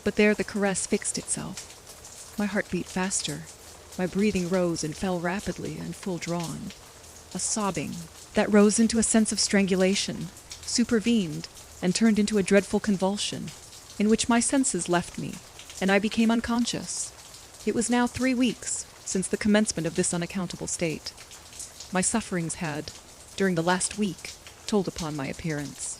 But there the caress fixed itself. My heart beat faster. My breathing rose and fell rapidly and full drawn. A sobbing that rose into a sense of strangulation, supervened, and turned into a dreadful convulsion, in which my senses left me, and I became unconscious. It was now 3 weeks since the commencement of this unaccountable state. My sufferings had, during the last week, told upon my appearance.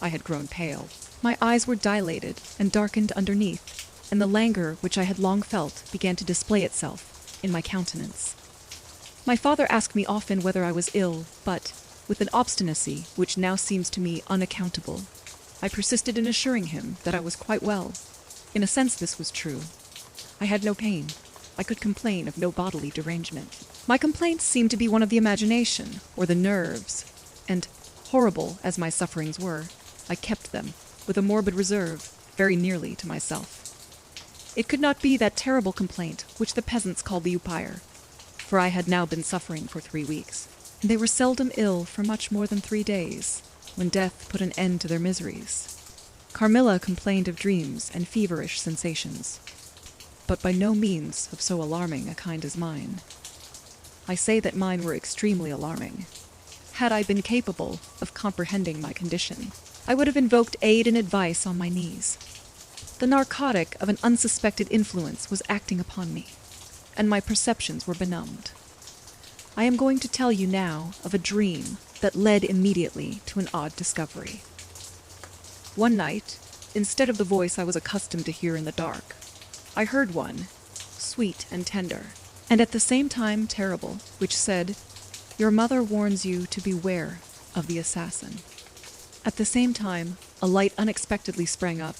I had grown pale. My eyes were dilated and darkened underneath, and the languor which I had long felt began to display itself in my countenance. My father asked me often whether I was ill, but, with an obstinacy which now seems to me unaccountable, I persisted in assuring him that I was quite well. In a sense this was true. I had no pain. I could complain of no bodily derangement. My complaints seemed to be one of the imagination, or the nerves, and, horrible as my sufferings were, I kept them, with a morbid reserve, very nearly to myself. It could not be that terrible complaint which the peasants called the upire, for I had now been suffering for 3 weeks. They were seldom ill for much more than 3 days, when death put an end to their miseries. Carmilla complained of dreams and feverish sensations, but by no means of so alarming a kind as mine. I say that mine were extremely alarming. Had I been capable of comprehending my condition, I would have invoked aid and advice on my knees. The narcotic of an unsuspected influence was acting upon me, and my perceptions were benumbed. I am going to tell you now of a dream that led immediately to an odd discovery. One night, instead of the voice I was accustomed to hear in the dark, I heard one, sweet and tender, and at the same time terrible, which said, "Your mother warns you to beware of the assassin." At the same time, a light unexpectedly sprang up,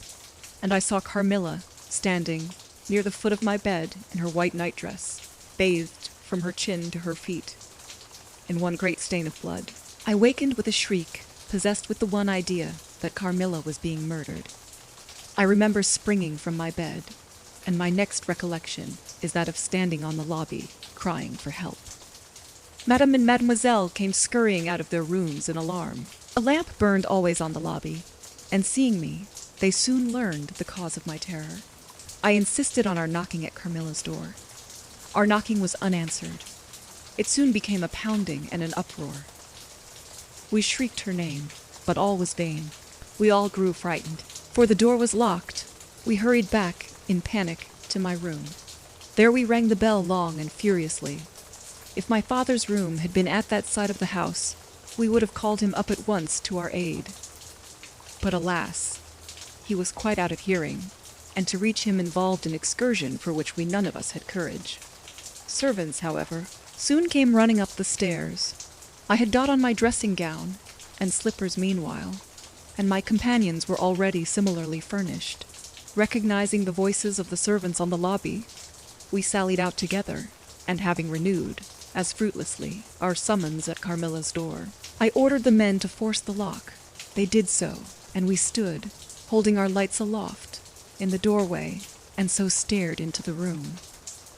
and I saw Carmilla standing near the foot of my bed in her white nightdress, bathed from her chin to her feet in one great stain of blood. I wakened with a shriek, possessed with the one idea that Carmilla was being murdered. I remember springing from my bed, and my next recollection is that of standing on the lobby, crying for help. Madame and Mademoiselle came scurrying out of their rooms in alarm. A lamp burned always on the lobby, and seeing me, they soon learned the cause of my terror. I insisted on our knocking at Carmilla's door. Our knocking was unanswered. It soon became a pounding and an uproar. We shrieked her name, but all was vain. We all grew frightened, for the door was locked. We hurried back, in panic, to my room. There we rang the bell long and furiously. If my father's room had been at that side of the house, we would have called him up at once to our aid. But alas, he was quite out of hearing, and to reach him involved an excursion for which we none of us had courage. Servants, however, soon came running up the stairs. I had got on my dressing gown, and slippers meanwhile, and my companions were already similarly furnished. Recognizing the voices of the servants on the lobby, we sallied out together, and having renewed, as fruitlessly, our summons at Carmilla's door, I ordered the men to force the lock. They did so, and we stood, holding our lights aloft, in the doorway, and so stared into the room.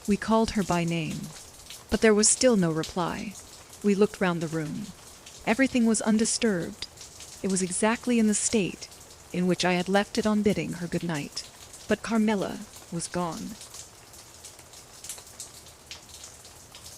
We called her by name, but there was still no reply. We looked round the room. Everything was undisturbed. It was exactly in the state in which I had left it on bidding her good night. But Carmilla was gone.